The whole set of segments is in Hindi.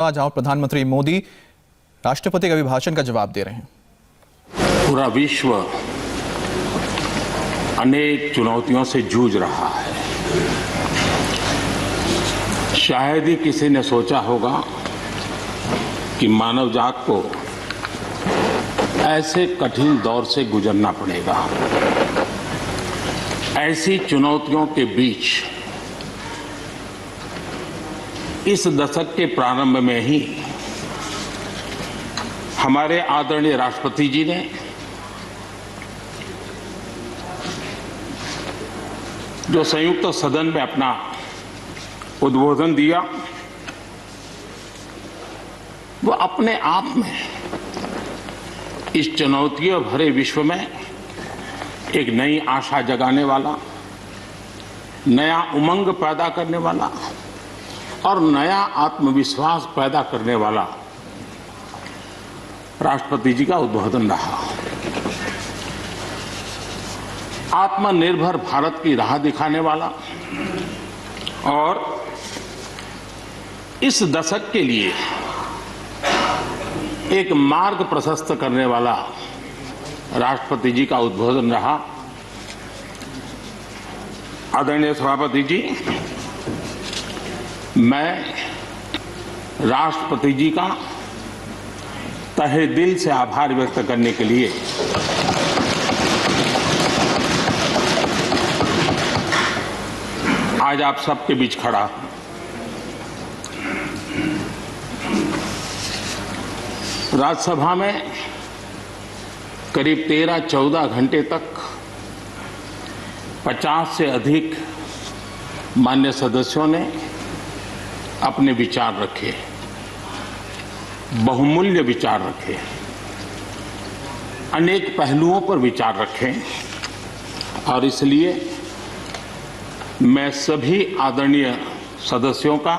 जहां प्रधानमंत्री मोदी राष्ट्रपति के अभिभाषण का जवाब दे रहे हैं। पूरा विश्व अनेक चुनौतियों से जूझ रहा है। शायद ही किसी ने सोचा होगा कि मानव जात को ऐसे कठिन दौर से गुजरना पड़ेगा। ऐसी चुनौतियों के बीच इस दशक के प्रारंभ में ही हमारे आदरणीय राष्ट्रपति जी ने जो संयुक्त सदन में अपना उद्बोधन दिया, वो अपने आप में इस चुनौतियों भरे विश्व में एक नई आशा जगाने वाला, नया उमंग पैदा करने वाला और नया आत्मविश्वास पैदा करने वाला राष्ट्रपति जी का उद्बोधन रहा। आत्मनिर्भर भारत की राह दिखाने वाला और इस दशक के लिए एक मार्ग प्रशस्त करने वाला राष्ट्रपति जी का उद्बोधन रहा। आदरणीय सभापति जी, मैं राष्ट्रपति जी का तहे दिल से आभार व्यक्त करने के लिए आज आप सबके बीच खड़ा हूं। राज्यसभा में करीब 13-14 घंटे तक 50 से अधिक मान्य सदस्यों ने अपने विचार रखे, बहुमूल्य विचार रखे, अनेक पहलुओं पर विचार रखे और इसलिए मैं सभी आदरणीय सदस्यों का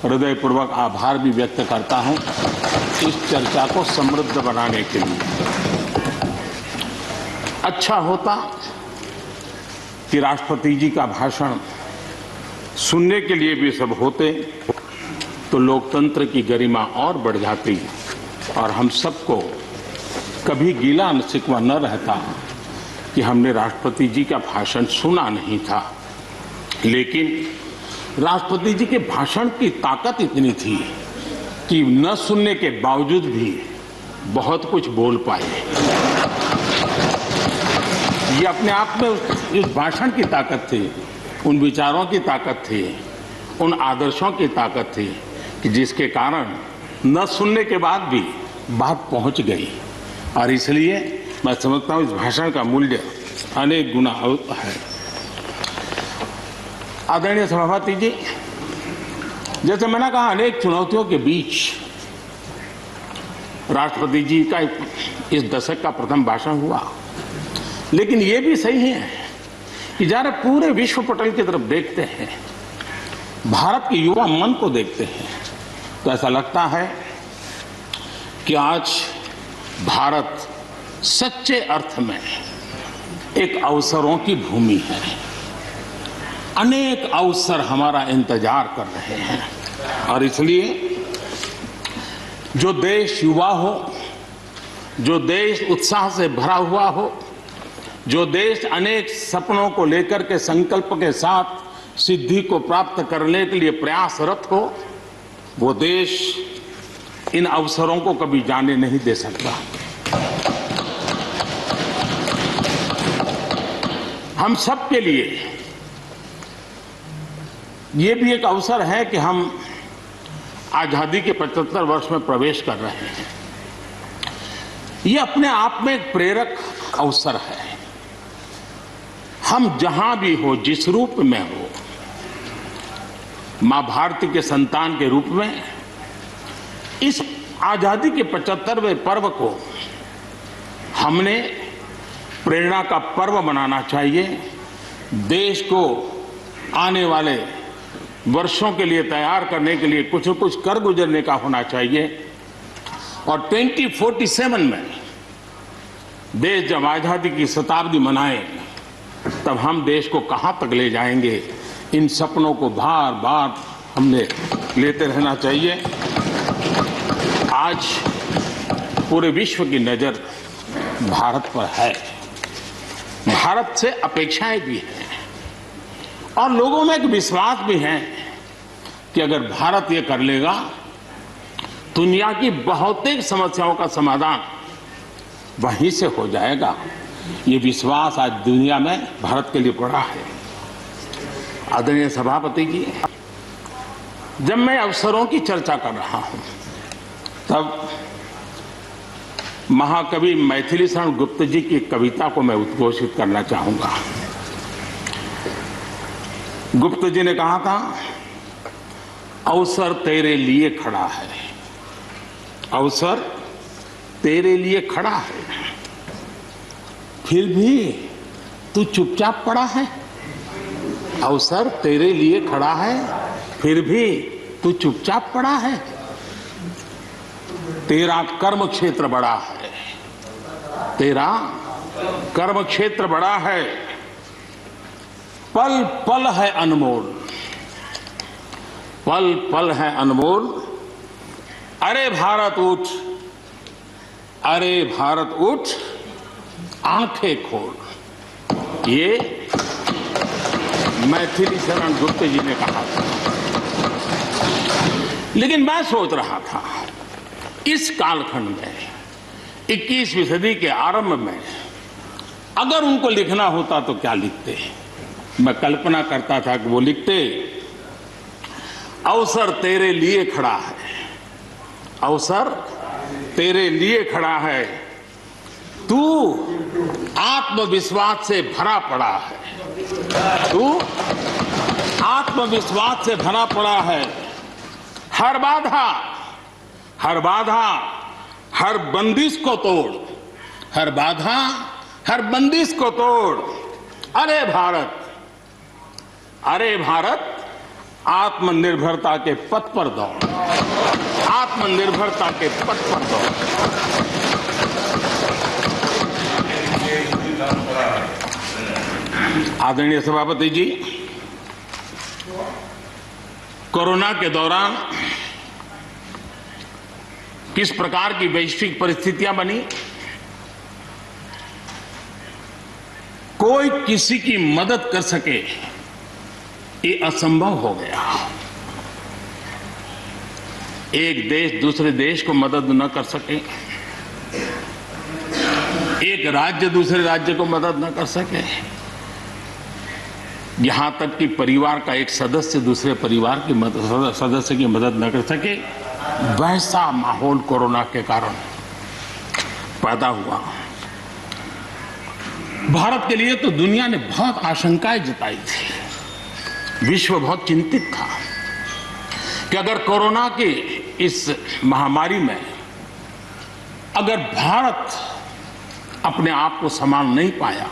हृदयपूर्वक आभार भी व्यक्त करता हूं इस चर्चा को समृद्ध बनाने के लिए। अच्छा होता कि राष्ट्रपति जी का भाषण सुनने के लिए भी सब होते तो लोकतंत्र की गरिमा और बढ़ जाती और हम सबको कभी गीला शिकवा न रहता कि हमने राष्ट्रपति जी का भाषण सुना नहीं था। लेकिन राष्ट्रपति जी के भाषण की ताकत इतनी थी कि न सुनने के बावजूद भी बहुत कुछ बोल पाए। ये अपने आप में उस भाषण की ताकत थी, उन विचारों की ताकत थी, उन आदर्शों की ताकत थी कि जिसके कारण न सुनने के बाद भी बात पहुंच गई और इसलिए मैं समझता हूं इस भाषण का मूल्य अनेक गुना है। आदरणीय सभापति जी, जैसे मैंने कहा, अनेक चुनौतियों के बीच राष्ट्रपति जी का इस दशक का प्रथम भाषण हुआ। लेकिन ये भी सही है कि जरा पूरे विश्व पटल की तरफ देखते हैं, भारत के युवा मन को देखते हैं, तो ऐसा लगता है कि आज भारत सच्चे अर्थ में एक अवसरों की भूमि है। अनेक अवसर हमारा इंतजार कर रहे हैं और इसलिए जो देश युवा हो, जो देश उत्साह से भरा हुआ हो, जो देश अनेक सपनों को लेकर के संकल्प के साथ सिद्धि को प्राप्त करने के लिए प्रयासरत हो, वो देश इन अवसरों को कभी जाने नहीं दे सकता। हम सब के लिए ये भी एक अवसर है कि हम आजादी के 75 वर्ष में प्रवेश कर रहे हैं। ये अपने आप में एक प्रेरक अवसर है। हम जहां भी हो, जिस रूप में हो, मां भारती के संतान के रूप में इस आजादी के 75वें पर्व को हमने प्रेरणा का पर्व बनाना चाहिए। देश को आने वाले वर्षों के लिए तैयार करने के लिए कुछ न कुछ कर गुजरने का होना चाहिए और 2047 में देश जब आजादी की शताब्दी मनाए तब हम देश को कहां तक ले जाएंगे, इन सपनों को बार बार हमने लेते रहना चाहिए। आज पूरे विश्व की नजर भारत पर है। भारत से अपेक्षाएं भी हैं और लोगों में एक विश्वास भी है कि अगर भारत ये कर लेगा, दुनिया की बहुतेक समस्याओं का समाधान वहीं से हो जाएगा। ये विश्वास आज दुनिया में भारत के लिए बड़ा है। आदरणीय सभापति जी, जब मैं अवसरों की चर्चा कर रहा हूं तब महाकवि मैथिली शरण गुप्त जी की कविता को मैं उद्घोषित करना चाहूंगा। गुप्त जी ने कहा था, अवसर तेरे लिए खड़ा है, अवसर तेरे लिए खड़ा है, फिर भी तू चुपचाप पड़ा है। अवसर तेरे लिए खड़ा है, फिर भी तू चुपचाप पड़ा है। तेरा कर्म क्षेत्र बड़ा है, तेरा कर्म क्षेत्र बड़ा है, पल पल है अनमोल, पल पल है अनमोल। अरे भारत उठ, अरे भारत उठ, आंखें खोल। ये मैथिली शरण गुप्त जी ने कहा था। लेकिन मैं सोच रहा था, इस कालखंड में 21वीं सदी के आरंभ में अगर उनको लिखना होता तो क्या लिखते। मैं कल्पना करता था कि वो लिखते, अवसर तेरे लिए खड़ा है, अवसर तेरे लिए खड़ा है, तू आत्मविश्वास से भरा पड़ा है, तू आत्मविश्वास से भरा पड़ा है। हर बाधा, हर बाधा, हर बंदिश को तोड़, हर बाधा, हर बंदिश को तोड़। अरे भारत, अरे भारत, आत्मनिर्भरता के पथ पर दौड़, आत्मनिर्भरता के पथ पर दौड़। आदरणीय सभापति जी, कोरोना के दौरान किस प्रकार की वैश्विक परिस्थितियां बनी, कोई किसी की मदद कर सके ये असंभव हो गया। एक देश दूसरे देश को मदद न कर सके, एक राज्य दूसरे राज्य को मदद न कर सके, यहां तक कि परिवार का एक सदस्य दूसरे परिवार की सदस्य की मदद न कर सके, वैसा माहौल कोरोना के कारण पैदा हुआ। भारत के लिए तो दुनिया ने बहुत आशंकाएं जताई थी। विश्व बहुत चिंतित था कि अगर कोरोना की इस महामारी में अगर भारत अपने आप को संभाल नहीं पाया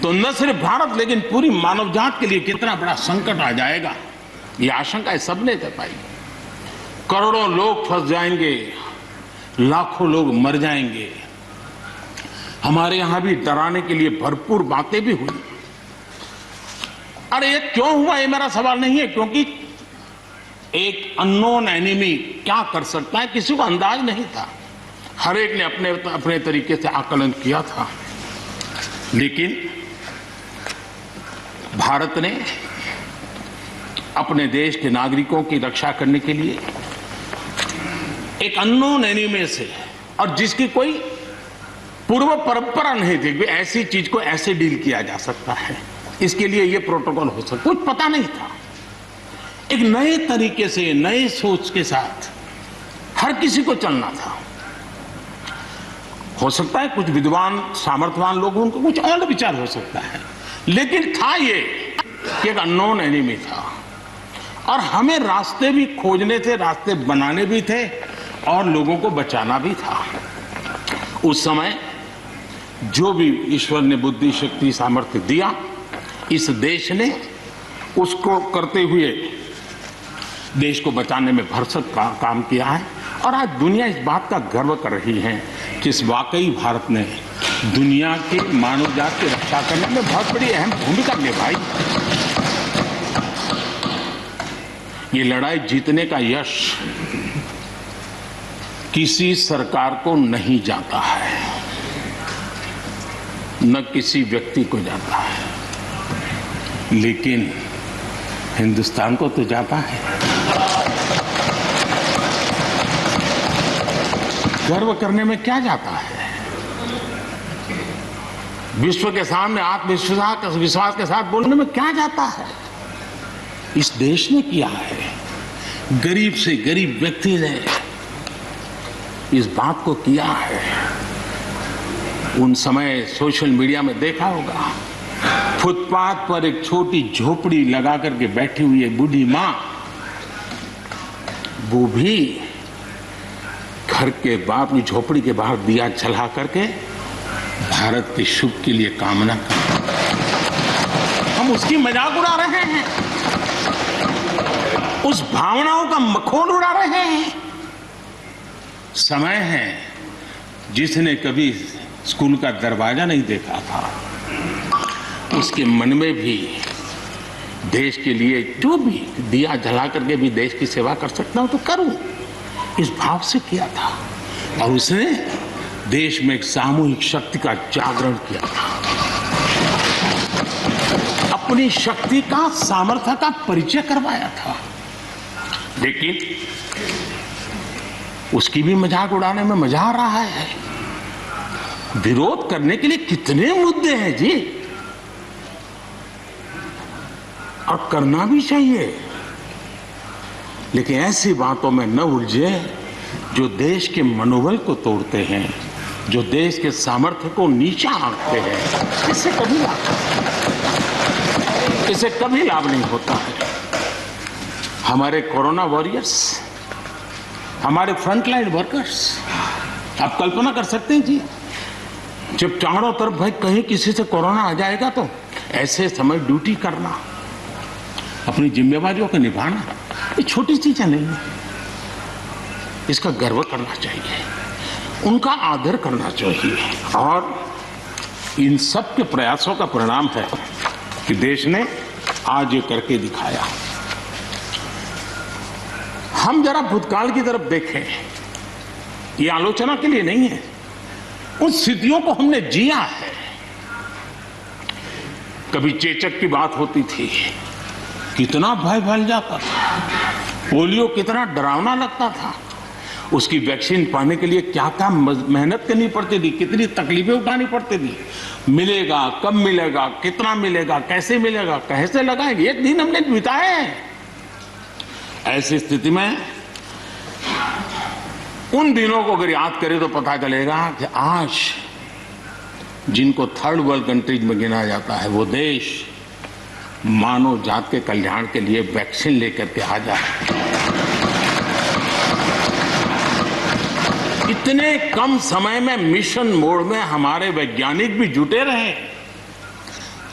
तो न सिर्फ भारत लेकिन पूरी मानव जात के लिए कितना बड़ा संकट आ जाएगा, ये आशंकाएं सबने जताई। करोड़ों लोग फंस जाएंगे, लाखों लोग मर जाएंगे। हमारे यहां भी डराने के लिए भरपूर बातें भी हुई। अरे ये क्यों हुआ, ये मेरा सवाल नहीं है, क्योंकि एक अननोन एनिमी क्या कर सकता है किसी को अंदाज नहीं था। हर एक ने अपने अपने तरीके से आकलन किया था। लेकिन भारत ने अपने देश के नागरिकों की रक्षा करने के लिए एक अननोन एनिमी से, और जिसकी कोई पूर्व परंपरा नहीं थी कि ऐसी चीज को ऐसे डील किया जा सकता है, इसके लिए ये प्रोटोकॉल हो सकता, कुछ पता नहीं था। एक नए तरीके से, नए सोच के साथ हर किसी को चलना था। हो सकता है कुछ विद्वान सामर्थ्यवान लोग, उनको कुछ और विचार हो सकता है, लेकिन था ये कि एक अननोन एनिमी था और हमें रास्ते भी खोजने थे, रास्ते बनाने भी थे और लोगों को बचाना भी था। उस समय जो भी ईश्वर ने बुद्धि, शक्ति, सामर्थ्य दिया, इस देश ने उसको करते हुए देश को बचाने में भरसक काम किया है। और आज दुनिया इस बात का गर्व कर रही है कि इस वाकई भारत ने दुनिया की मानव जात की रक्षा करने में बहुत बड़ी अहम भूमिका निभाई। ये लड़ाई जीतने का यश किसी सरकार को नहीं जाता है, न किसी व्यक्ति को जाता है, लेकिन हिंदुस्तान को तो जाता है। गर्व करने में क्या जाता है? विश्व के सामने आत्मविश्वास के साथ बोलने में क्या जाता है? इस देश ने किया है। गरीब से गरीब व्यक्ति ने इस बात को किया है। उन समय सोशल मीडिया में देखा होगा, फुटपाथ पर एक छोटी झोपड़ी लगा करके बैठी हुई एक बूढ़ी माँ, वो भी घर के बाप की झोपड़ी के बाहर दिया जला करके भारत के शुभ के लिए कामना करते। हम उसकी मजाक उड़ा रहे हैं, उस भावनाओं का मखौल उड़ा रहे हैं। समय है, जिसने कभी स्कूल का दरवाजा नहीं देखा था, उसके मन में भी देश के लिए जो भी दिया जला करके भी देश की सेवा कर सकता हूं तो करूं, इस भाव से किया था। और उसने देश में एक सामूहिक शक्ति का जागरण किया था, अपनी शक्ति का, सामर्थ्य का परिचय करवाया था। लेकिन उसकी भी मजाक उड़ाने में मजा आ रहा है। विरोध करने के लिए कितने मुद्दे हैं जी, और करना भी चाहिए, लेकिन ऐसी बातों में न उलझे जो देश के मनोबल को तोड़ते हैं, जो देश के सामर्थ्य को नीचा आंकते हैं। इससे कभी लाभ नहीं होता है। हमारे कोरोना वॉरियर्स, हमारे फ्रंटलाइन वर्कर्स, आप कल्पना कर सकते हैं जी, जब चारों तरफ भाई कहीं किसी से कोरोना आ जाएगा तो ऐसे समय ड्यूटी करना, अपनी जिम्मेवारियों को निभाना, ये छोटी चीजें नहीं है। इसका गर्व करना चाहिए, उनका आदर करना चाहिए। और इन सब के प्रयासों का परिणाम है कि देश ने आज ये करके दिखाया। हम जरा भूतकाल की तरफ देखें, ये आलोचना के लिए नहीं है, उन स्थितियों को हमने जिया है। कभी चेचक की बात होती थी, कितना भय फैल जाता था, पोलियो कितना डरावना लगता था, उसकी वैक्सीन पाने के लिए क्या क्या मेहनत करनी पड़ती थी, कितनी तकलीफें उठानी पड़ती थी। मिलेगा, कब मिलेगा, कितना मिलेगा, कैसे मिलेगा, कैसे लगाएंगे, एक दिन हमने बिताए हैं। ऐसी स्थिति में उन दिनों को अगर याद करें तो पता चलेगा कि आज जिनको थर्ड वर्ल्ड कंट्रीज में गिना जाता है, वो देश मानव जात के कल्याण के लिए वैक्सीन लेकर के आ जाए। इतने कम समय में मिशन मोड में हमारे वैज्ञानिक भी जुटे रहे।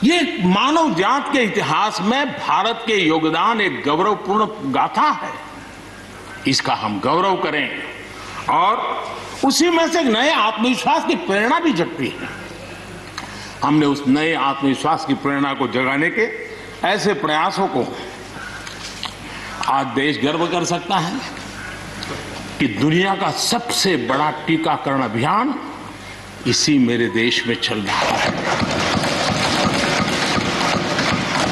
ये मानव जात के इतिहास में भारत के योगदान एक गौरवपूर्ण गाथा है। इसका हम गौरव करें और उसी में से एक नए आत्मविश्वास की प्रेरणा भी जगती है। हमने उस नए आत्मविश्वास की प्रेरणा को जगाने के ऐसे प्रयासों को आज देश गर्व कर सकता है कि दुनिया का सबसे बड़ा टीकाकरण अभियान इसी मेरे देश में चल रहा है।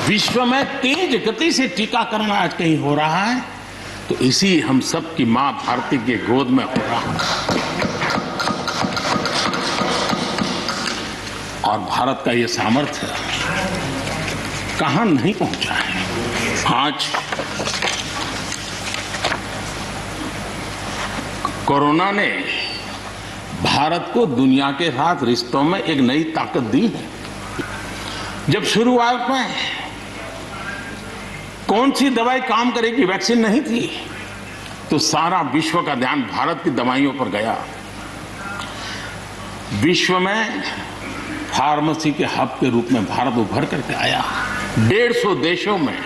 विश्व में तेज गति से टीकाकरण आज कहीं हो रहा है तो इसी हम सब की मां भारती के गोद में हो रहा है। और भारत का ये सामर्थ्य कहां नहीं पहुंचा है। आज कोरोना ने भारत को दुनिया के साथ रिश्तों में एक नई ताकत दी है। जब शुरुआत में कौन सी दवाई काम करेगी, वैक्सीन नहीं थी, तो सारा विश्व का ध्यान भारत की दवाइयों पर गया। विश्व में फार्मेसी के हब के रूप में भारत उभर करके आया। 150 देशों में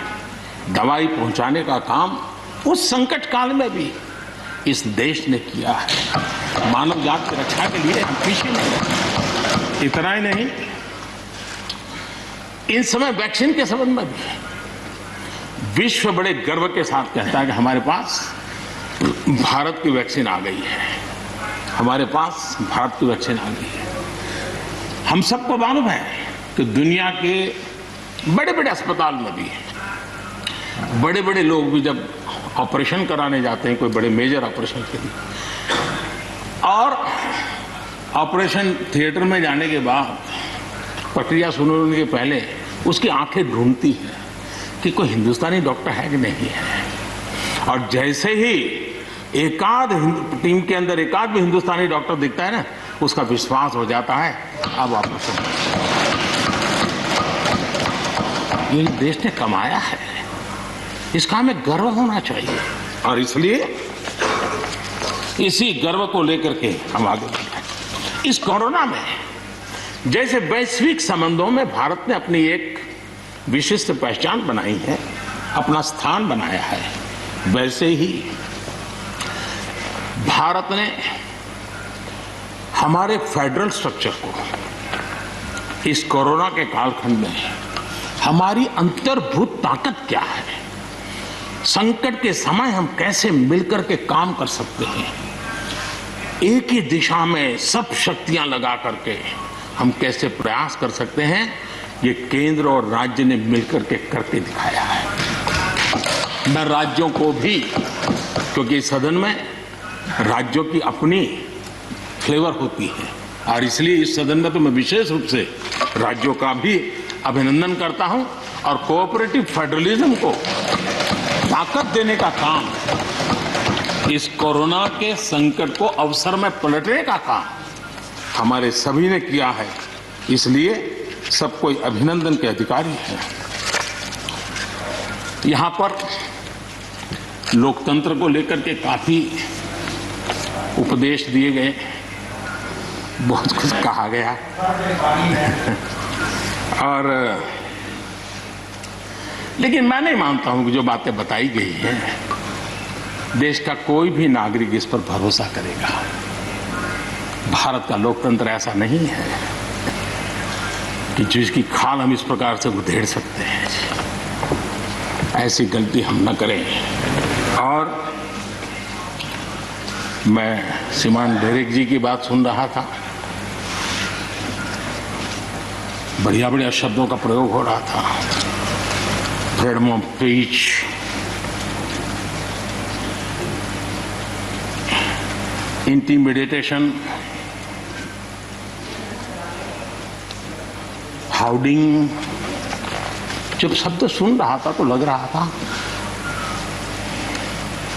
दवाई पहुंचाने का काम उस संकट काल में भी इस देश ने किया है। मानव जात की रक्षा के लिए हम पीछे नहीं। इतना ही नहीं, इन समय वैक्सीन के संबंध में भी विश्व बड़े गर्व के साथ कहता है कि हमारे पास भारत की वैक्सीन आ गई है। हमारे पास भारत की वैक्सीन आ गई है। हम सबको मालूम है कि दुनिया के बड़े बड़े अस्पताल में भी बड़े बड़े लोग भी जब ऑपरेशन कराने जाते हैं, कोई बड़े मेजर ऑपरेशन के लिए, और ऑपरेशन थिएटर में जाने के बाद प्रक्रिया शुरू होने के पहले उसकी आंखें ढूंढती हैं कि कोई हिंदुस्तानी डॉक्टर है कि नहीं है। और जैसे ही एकाध टीम के अंदर एकाध भी हिंदुस्तानी डॉक्टर दिखता है ना, उसका विश्वास हो जाता है अब ऑपरेशन। ये देश ने कमाया है, इसका हमें गर्व होना चाहिए, और इसलिए इसी गर्व को लेकर के हम आगे बढ़ रहे हैं। इस कोरोना में जैसे वैश्विक संबंधों में भारत ने अपनी एक विशिष्ट पहचान बनाई है, अपना स्थान बनाया है, वैसे ही भारत ने हमारे फेडरल स्ट्रक्चर को इस कोरोना के कालखंड में, हमारी अंतर्भूत ताकत क्या है, संकट के समय हम कैसे मिलकर के काम कर सकते हैं, एक ही दिशा में सब शक्तियां लगा करके हम कैसे प्रयास कर सकते हैं, ये केंद्र और राज्य ने मिलकर के करके दिखाया है। मैं राज्यों को भी, क्योंकि इस सदन में राज्यों की अपनी फ्लेवर होती है, और इसलिए इस सदन में तो मैं विशेष रूप से राज्यों का भी अभिनंदन करता हूं, और कोऑपरेटिव फेडरलिज्म को ताकत देने का काम, इस कोरोना के संकट को अवसर में पलटने का काम हमारे सभी ने किया है, इसलिए सब कोई अभिनंदन के अधिकारी हैं। यहां पर लोकतंत्र को लेकर के काफी उपदेश दिए गए, बहुत कुछ कहा गया, और लेकिन मैं नहीं मानता हूं कि जो बातें बताई गई हैं देश का कोई भी नागरिक इस पर भरोसा करेगा। भारत का लोकतंत्र ऐसा नहीं है कि जिसकी खाल हम इस प्रकार से उधेड़ सकते हैं। ऐसी गलती हम न करें। और मैं श्रीमान डेरेक जी की बात सुन रहा था, बढ़िया बढ़िया शब्दों का प्रयोग हो रहा था, फ्रीडम ऑफ स्पीच, इंटिमिडेशन, हाउडिंग। जब शब्द सुन रहा था तो लग रहा था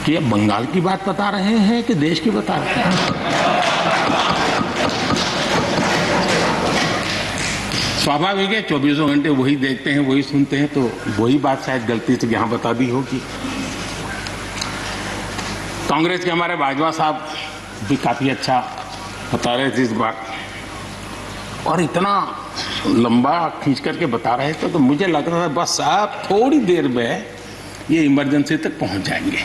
कि ये बंगाल की बात बता रहे हैं कि देश की बता रहे हैं। स्वाभाविक है, 24 घंटे वही देखते हैं, वही सुनते हैं, तो वही बात शायद गलती से यहां बता दी होगी। कांग्रेस के हमारे बाजवा साहब भी काफी अच्छा बता रहे थे इस बार, और इतना लंबा खींच करके बता रहे थे तो मुझे लग रहा था बस आप थोड़ी देर में ये इमरजेंसी तक पहुंच जाएंगे।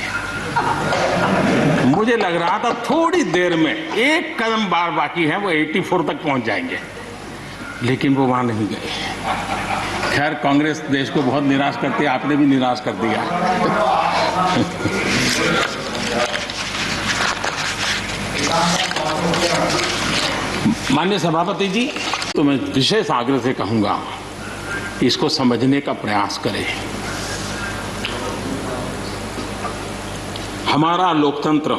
मुझे लग रहा था थोड़ी देर में एक कदम बार बाकी है, वो 84 तक पहुंच जाएंगे, लेकिन वो वहां नहीं गए। खैर, कांग्रेस देश को बहुत निराश करती है, आपने भी निराश कर दिया। माननीय सभापति जी, तो मैं विशेष आग्रह से कहूंगा कि इसको समझने का प्रयास करें। हमारा लोकतंत्र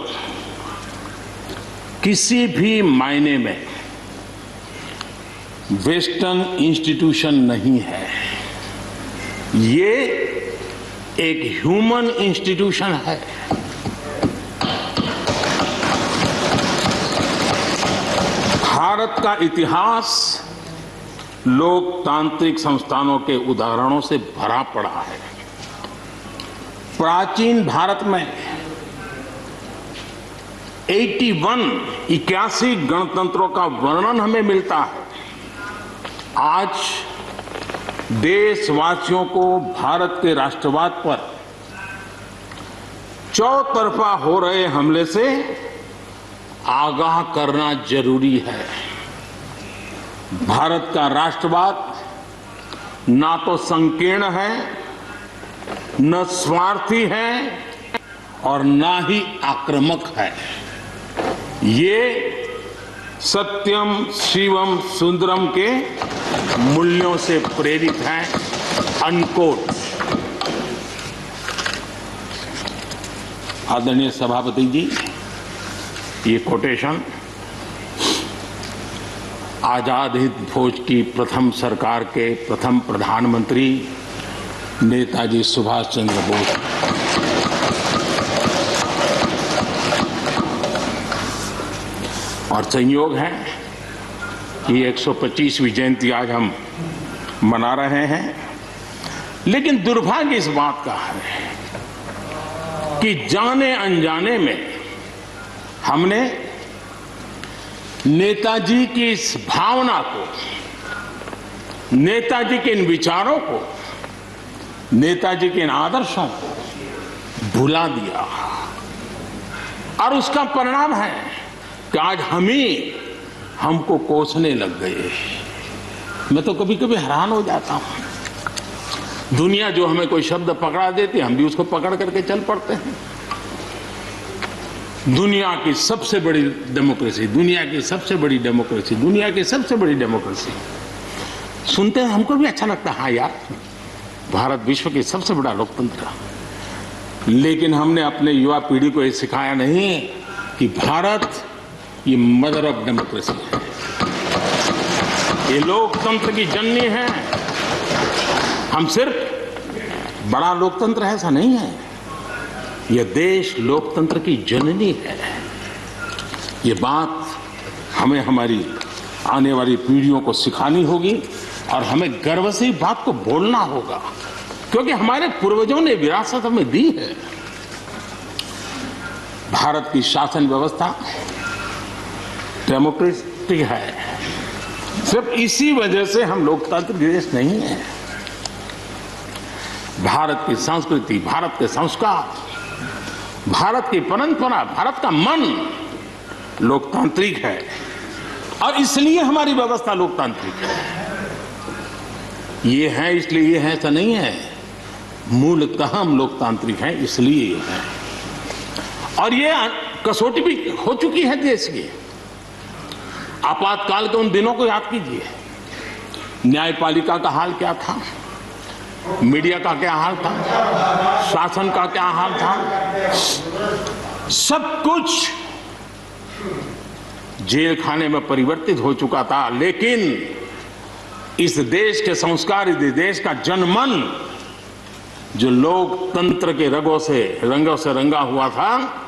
किसी भी मायने में वेस्टर्न इंस्टीट्यूशन नहीं है, ये एक ह्यूमन इंस्टीट्यूशन है। भारत का इतिहास लोकतांत्रिक संस्थानों के उदाहरणों से भरा पड़ा है। प्राचीन भारत में 81 गणतंत्रों का वर्णन हमें मिलता है। आज देशवासियों को भारत के राष्ट्रवाद पर चौतरफा हो रहे हमले से आगाह करना जरूरी है। भारत का राष्ट्रवाद ना तो संकीर्ण है, न स्वार्थी है, और ना ही आक्रामक है। ये सत्यम शिवम सुंदरम के मूल्यों से प्रेरित हैं, अनकोट। आदरणीय सभापति जी, ये कोटेशन आजाद हिंद फौज की प्रथम सरकार के प्रथम प्रधानमंत्री नेताजी सुभाष चंद्र बोस। और संयोग है कि 125वीं जयंती आज हम मना रहे हैं, लेकिन दुर्भाग्य इस बात का है कि जाने अनजाने में हमने नेताजी की इस भावना को, नेताजी के इन विचारों को, नेताजी के इन आदर्शों को भुला दिया। और उसका परिणाम है कि आज हमको कोसने लग गए। मैं तो कभी कभी हैरान हो जाता हूं। दुनिया जो हमें कोई शब्द पकड़ा देती, हम भी उसको पकड़ करके चल पड़ते हैं। दुनिया की सबसे बड़ी डेमोक्रेसी, दुनिया की सबसे बड़ी डेमोक्रेसी, दुनिया की सबसे बड़ी डेमोक्रेसी सुनते हैं, हमको भी अच्छा लगता है। हाँ यार, भारत विश्व की सबसे बड़ा लोकतंत्र। लेकिन हमने अपने युवा पीढ़ी को ये सिखाया नहीं कि भारत ये मदर ऑफ डेमोक्रेसी है, ये लोकतंत्र की जननी है। हम सिर्फ बड़ा लोकतंत्र है ऐसा नहीं है, यह देश लोकतंत्र की जननी है। ये बात हमें हमारी आने वाली पीढ़ियों को सिखानी होगी और हमें गर्व से इस बात को बोलना होगा, क्योंकि हमारे पूर्वजों ने विरासत हमें दी है। भारत की शासन व्यवस्था डेमोक्रेटिक है। सिर्फ इसी वजह से हम लोकतांत्रिक देश नहीं है। भारत की संस्कृति, भारत के संस्कार, भारत की परंपरा, भारत का मन लोकतांत्रिक है और इसलिए हमारी व्यवस्था लोकतांत्रिक है। ये है इसलिए ये है ऐसा नहीं है, मूलतः हम लोकतांत्रिक हैं इसलिए ये है। और ये कसौटी भी हो चुकी है देश की। आपातकाल के उन दिनों को याद कीजिए, न्यायपालिका का हाल क्या था, मीडिया का क्या हाल था, शासन का क्या हाल था। सब कुछ जेल खाने में परिवर्तित हो चुका था, लेकिन इस देश के संस्कार, इस देश का जनमन जो लोकतंत्र के रंगों से रंगा हुआ था,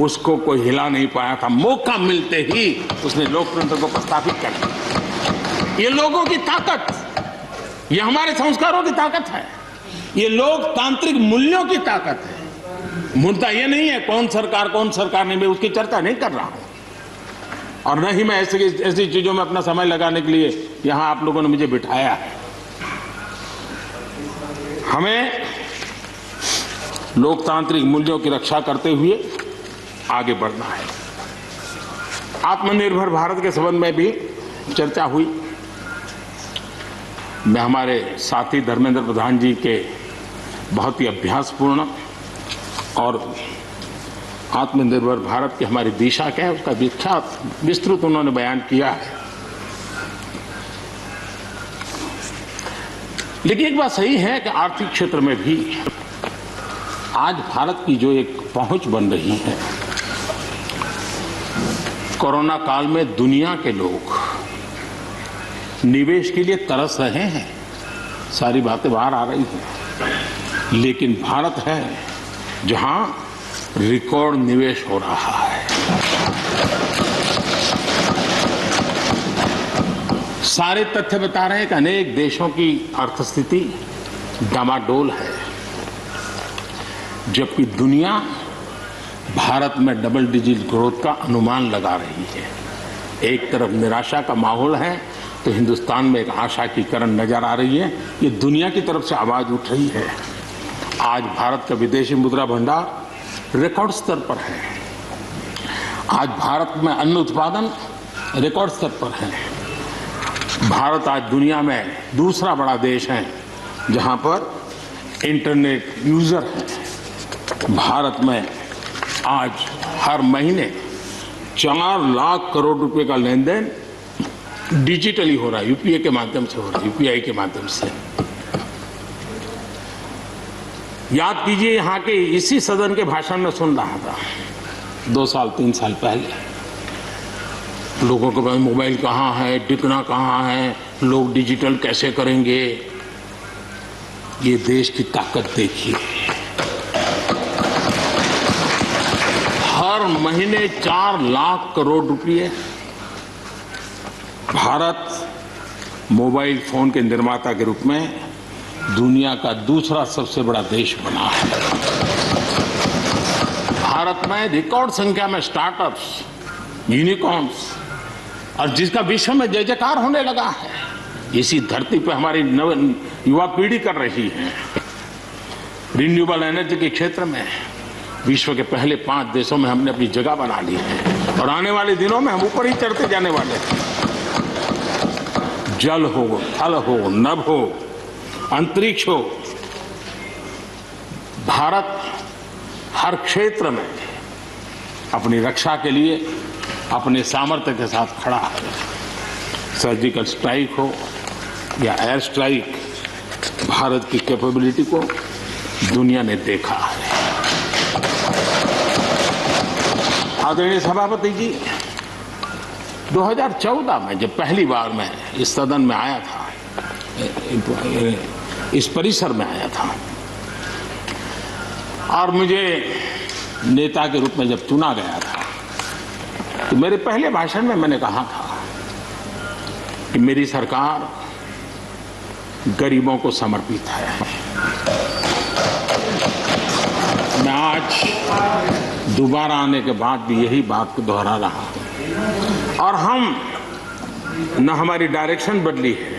उसको कोई हिला नहीं पाया था। मौका मिलते ही उसने लोकतंत्र को प्रस्थापित कर दिया। ये लोगों की ताकत, ये हमारे संस्कारों की ताकत है, ये लोकतांत्रिक मूल्यों की ताकत है। मुद्दा ये नहीं है कौन सरकार नहीं, मैं उसकी चर्चा नहीं कर रहा हूं और न ही मैं ऐसी चीजों में अपना समय लगाने के लिए यहां आप लोगों ने मुझे बिठाया है। हमें लोकतांत्रिक मूल्यों की रक्षा करते हुए आगे बढ़ना है। आत्मनिर्भर भारत के संबंध में भी चर्चा हुई। मैं हमारे साथी धर्मेंद्र प्रधान जी के बहुत ही अभ्यासपूर्ण और आत्मनिर्भर भारत की हमारी दिशा क्या है उसका विख्यात विस्तृत उन्होंने बयान किया है। लेकिन एक बात सही है कि आर्थिक क्षेत्र में भी आज भारत की जो एक पहुंच बन रही है, कोरोना काल में दुनिया के लोग निवेश के लिए तरस रहे हैं, सारी बातें बाहर आ रही हैं, लेकिन भारत है जहां रिकॉर्ड निवेश हो रहा है। सारे तथ्य बता रहे हैं कि अनेक देशों की अर्थस्थिति डामाडोल है, जबकि दुनिया भारत में डबल डिजिट ग्रोथ का अनुमान लगा रही है। एक तरफ निराशा का माहौल है तो हिंदुस्तान में एक आशा की किरण नजर आ रही है। ये दुनिया की तरफ से आवाज उठ रही है। आज भारत का विदेशी मुद्रा भंडार रिकॉर्ड स्तर पर है। आज भारत में अन्न उत्पादन रिकॉर्ड स्तर पर है। भारत आज दुनिया में दूसरा बड़ा देश है जहां पर इंटरनेट यूजर है। भारत में आज हर महीने 4 लाख करोड़ रुपए का लेन देन डिजिटली हो रहा है, यूपीआई के माध्यम से हो रहा है, यूपीआई के माध्यम से। याद कीजिए, यहाँ के इसी सदन के भाषण में सुन रहा था 2 साल 3 साल पहले, लोगों के पास मोबाइल कहाँ है, टिकना कहाँ है, लोग डिजिटल कैसे करेंगे। ये देश की ताकत देखिए, हर महीने 4 लाख करोड़ रुपए भारत मोबाइल फोन के निर्माता के रूप में दुनिया का दूसरा सबसे बड़ा देश बना है। भारत में रिकॉर्ड संख्या में स्टार्टअप्स, यूनिकॉर्न्स, और जिसका विश्व में जय जयकार होने लगा है, इसी धरती पर हमारी युवा पीढ़ी कर रही है। रिन्यूएबल एनर्जी के क्षेत्र में विश्व के पहले 5 देशों में हमने अपनी जगह बना ली है और आने वाले दिनों में हम ऊपर ही चढ़ते जाने वाले हैं। जल हो, थल हो, नभ हो, अंतरिक्ष हो, भारत हर क्षेत्र में अपनी रक्षा के लिए अपने सामर्थ्य के साथ खड़ा है। सर्जिकल स्ट्राइक हो या एयर स्ट्राइक, भारत की कैपेबिलिटी को दुनिया ने देखा है। आदरणीय सभापति जी, 2014 में जब पहली बार मैं इस सदन में आया था, इस परिसर में आया था, और मुझे नेता के रूप में जब चुना गया था, तो मेरे पहले भाषण में मैंने कहा था कि मेरी सरकार गरीबों को समर्पित है। मैं आज दोबारा आने के बाद भी यही बात को दोहरा रहा हूं, और हम न हमारी डायरेक्शन बदली है,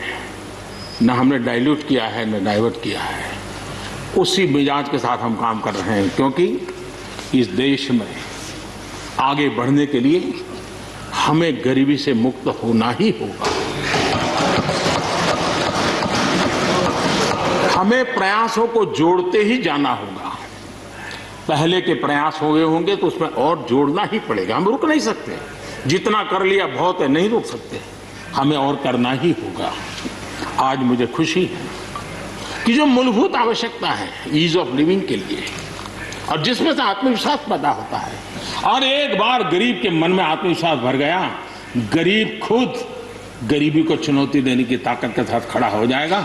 न हमने डाइल्यूट किया है, न डाइवर्ट किया है। उसी मिजाज के साथ हम काम कर रहे हैं, क्योंकि इस देश में आगे बढ़ने के लिए हमें गरीबी से मुक्त होना ही होगा। हमें प्रयासों को जोड़ते ही जाना होगा। पहले के प्रयास हो गए होंगे तो उसमें और जोड़ना ही पड़ेगा, हम रुक नहीं सकते। जितना कर लिया बहुत है, नहीं रुक सकते, हमें और करना ही होगा। आज मुझे खुशी है कि जो मूलभूत आवश्यकता है ईज ऑफ लिविंग के लिए, और जिसमें से आत्मविश्वास पैदा होता है, और एक बार गरीब के मन में आत्मविश्वास भर गया, गरीब खुद गरीबी को चुनौती देने की ताकत के साथ खड़ा हो जाएगा।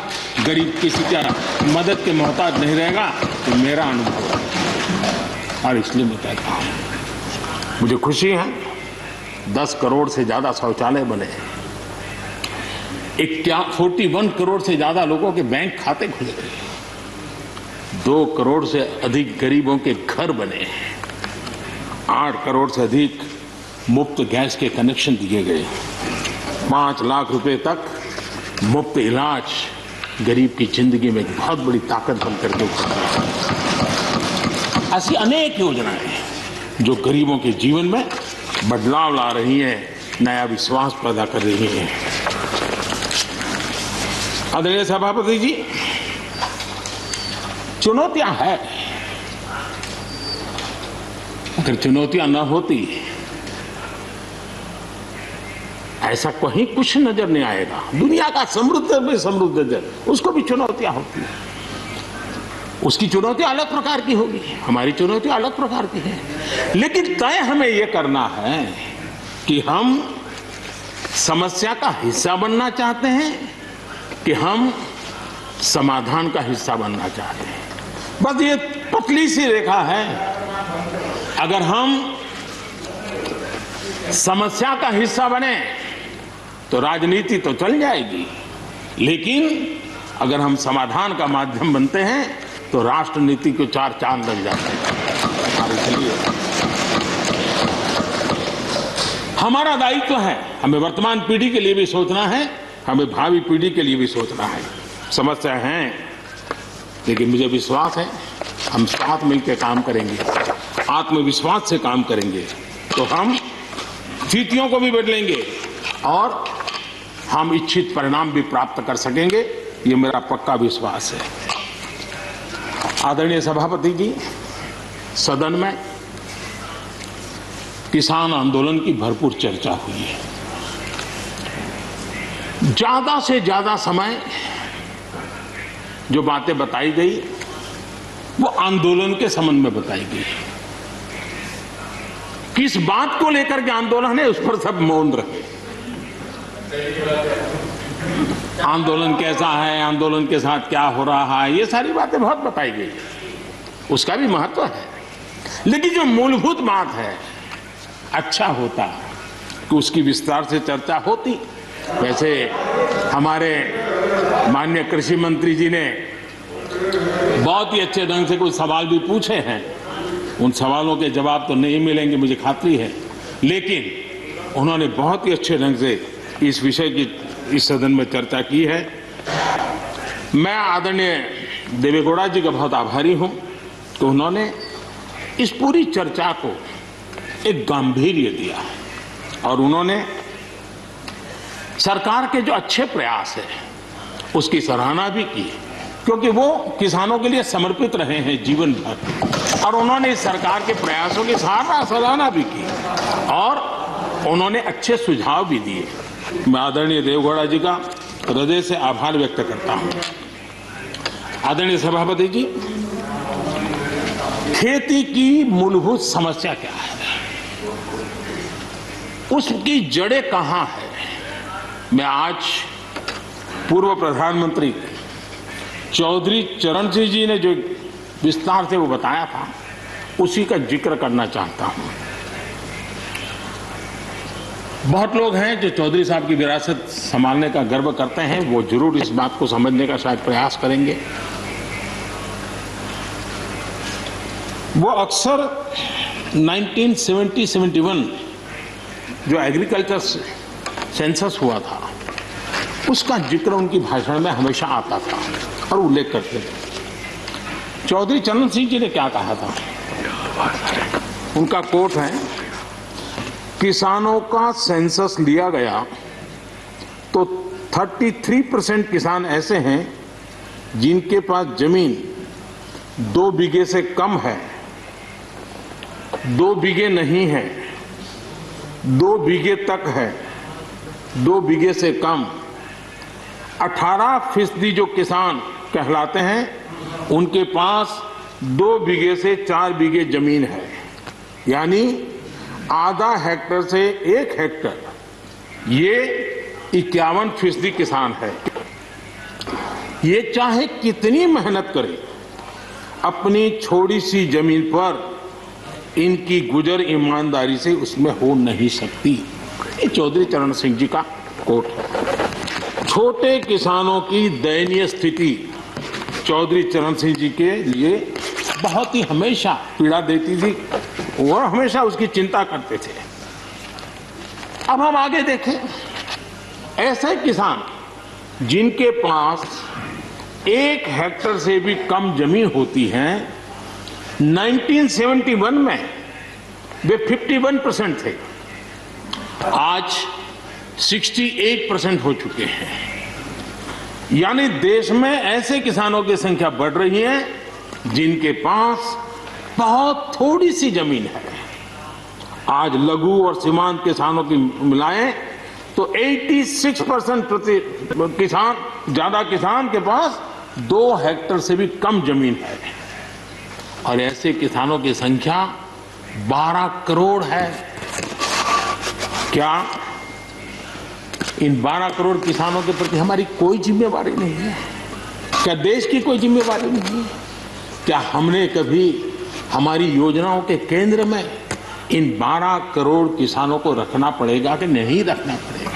गरीब किसी का मदद के मोहताज नहीं रहेगा, तो मेरा अनुभव है। और इसलिए मैं कहता हूँ, मुझे खुशी है 10 करोड़ से ज्यादा शौचालय बने, 41 करोड़ से ज्यादा लोगों के बैंक खाते खुले, 2 करोड़ से अधिक गरीबों के घर बने, 8 करोड़ से अधिक मुफ्त गैस के कनेक्शन दिए गए, 5 लाख रुपए तक मुफ्त इलाज गरीब की जिंदगी में एक बहुत बड़ी ताकत बनकर के उभरी। ऐसी अनेक योजनाएं जो गरीबों के जीवन में बदलाव ला रही हैं, नया विश्वास पैदा कर रही हैं। आदरणीय सभापति जी, चुनौतियां हैं। अगर चुनौतियां न होती, ऐसा कहीं कुछ नजर नहीं आएगा। दुनिया का समृद्ध में समृद्ध जल, उसको भी चुनौतियां होती हैं। उसकी चुनौतियां अलग प्रकार की होगी, हमारी चुनौतियां अलग प्रकार की हैं। लेकिन तय हमें यह करना है कि हम समस्या का हिस्सा बनना चाहते हैं कि हम समाधान का हिस्सा बनना चाहते हैं। बस ये पतली सी रेखा है। अगर हम समस्या का हिस्सा बने तो राजनीति तो चल जाएगी, लेकिन अगर हम समाधान का माध्यम बनते हैं तो राष्ट्रनीति को 4 चांद लग जाते हैं। और इसलिए हमारा दायित्व है, हमें वर्तमान पीढ़ी के लिए भी सोचना है, हमें भावी पीढ़ी के लिए भी सोचना है। समस्या है, लेकिन मुझे विश्वास है हम साथ मिलकर काम करेंगे, आत्मविश्वास से काम करेंगे, तो हम स्थितियों को भी बदलेंगे और हम इच्छित परिणाम भी प्राप्त कर सकेंगे। ये मेरा पक्का विश्वास है। आदरणीय सभापति जी, सदन में किसान आंदोलन की भरपूर चर्चा हुई है। ज्यादा से ज्यादा समय जो बातें बताई गई वो आंदोलन के संबंध में बताई गई। किस बात को लेकर के आंदोलन है उस पर सब मौन रहे। आंदोलन कैसा है, आंदोलन के साथ क्या हो रहा है, ये सारी बातें बहुत बताई गई, उसका भी महत्व है। लेकिन जो मूलभूत बात है, अच्छा होता कि उसकी विस्तार से चर्चा होती। वैसे हमारे माननीय कृषि मंत्री जी ने बहुत ही अच्छे ढंग से कुछ सवाल भी पूछे हैं। उन सवालों के जवाब तो नहीं मिलेंगे, मुझे खातरी है, लेकिन उन्होंने बहुत ही अच्छे ढंग से इस विषय की इस सदन में चर्चा की है। मैं आदरणीय देवेगौड़ा जी का बहुत आभारी हूं कि उन्होंने इस पूरी चर्चा को एक गांधीर्य दिया और उन्होंने सरकार के जो अच्छे प्रयास है उसकी सराहना भी की, क्योंकि वो किसानों के लिए समर्पित रहे हैं जीवन भर, और उन्होंने इस सरकार के प्रयासों की सराहना भी की और उन्होंने अच्छे सुझाव भी दिए। मैं आदरणीय देवेगौड़ा जी का हृदय से आभार व्यक्त करता हूं। आदरणीय सभापति जी, खेती की मूलभूत समस्या क्या है, उसकी जड़ें कहां है, मैं आज पूर्व प्रधानमंत्री चौधरी चरण सिंह जी ने जो विस्तार से वो बताया था उसी का जिक्र करना चाहता हूं। बहुत लोग हैं जो चौधरी साहब की विरासत संभालने का गर्व करते हैं, वो जरूर इस बात को समझने का शायद प्रयास करेंगे। वो अक्सर 1970-71 जो एग्रीकल्चर सेंसस हुआ था उसका जिक्र उनकी भाषण में हमेशा आता था और उल्लेख करते थे। चौधरी चरण सिंह जी ने क्या कहा था, उनका कोट है, किसानों का सेंसस लिया गया तो 33% किसान ऐसे हैं जिनके पास जमीन 2 बीघे से कम है, 2 बीघे नहीं है, 2 बीघे तक है, 2 बीघे से कम। 18% जो किसान कहलाते हैं उनके पास 2 बीघे से 4 बीघे जमीन है, यानी आधा हेक्टर से 1 हेक्टर, ये 51% किसान है। ये चाहे कितनी मेहनत करे अपनी छोटी सी जमीन पर इनकी गुजर ईमानदारी से उसमें हो नहीं सकती। ये चौधरी चरण सिंह जी का कोट है। छोटे किसानों की दयनीय स्थिति चौधरी चरण सिंह जी के लिए बहुत ही हमेशा पीड़ा देती थी, वो हमेशा उसकी चिंता करते थे। अब हम आगे देखें, ऐसे किसान जिनके पास 1 हेक्टर से भी कम जमीन होती है, 1971 में वे 51% थे, आज 68% हो चुके हैं। यानी देश में ऐसे किसानों की संख्या बढ़ रही है जिनके पास बहुत थोड़ी सी जमीन है। आज लघु और सीमांत किसानों की मिलाएं तो 86% ज्यादा किसान के पास 2 हेक्टर से भी कम जमीन है, और ऐसे किसानों की संख्या 12 करोड़ है। क्या इन 12 करोड़ किसानों के प्रति हमारी कोई जिम्मेवारी नहीं है? क्या देश की कोई जिम्मेवारी नहीं है? क्या हमने कभी हमारी योजनाओं के केंद्र में इन 12 करोड़ किसानों को रखना पड़ेगा कि नहीं रखना पड़ेगा?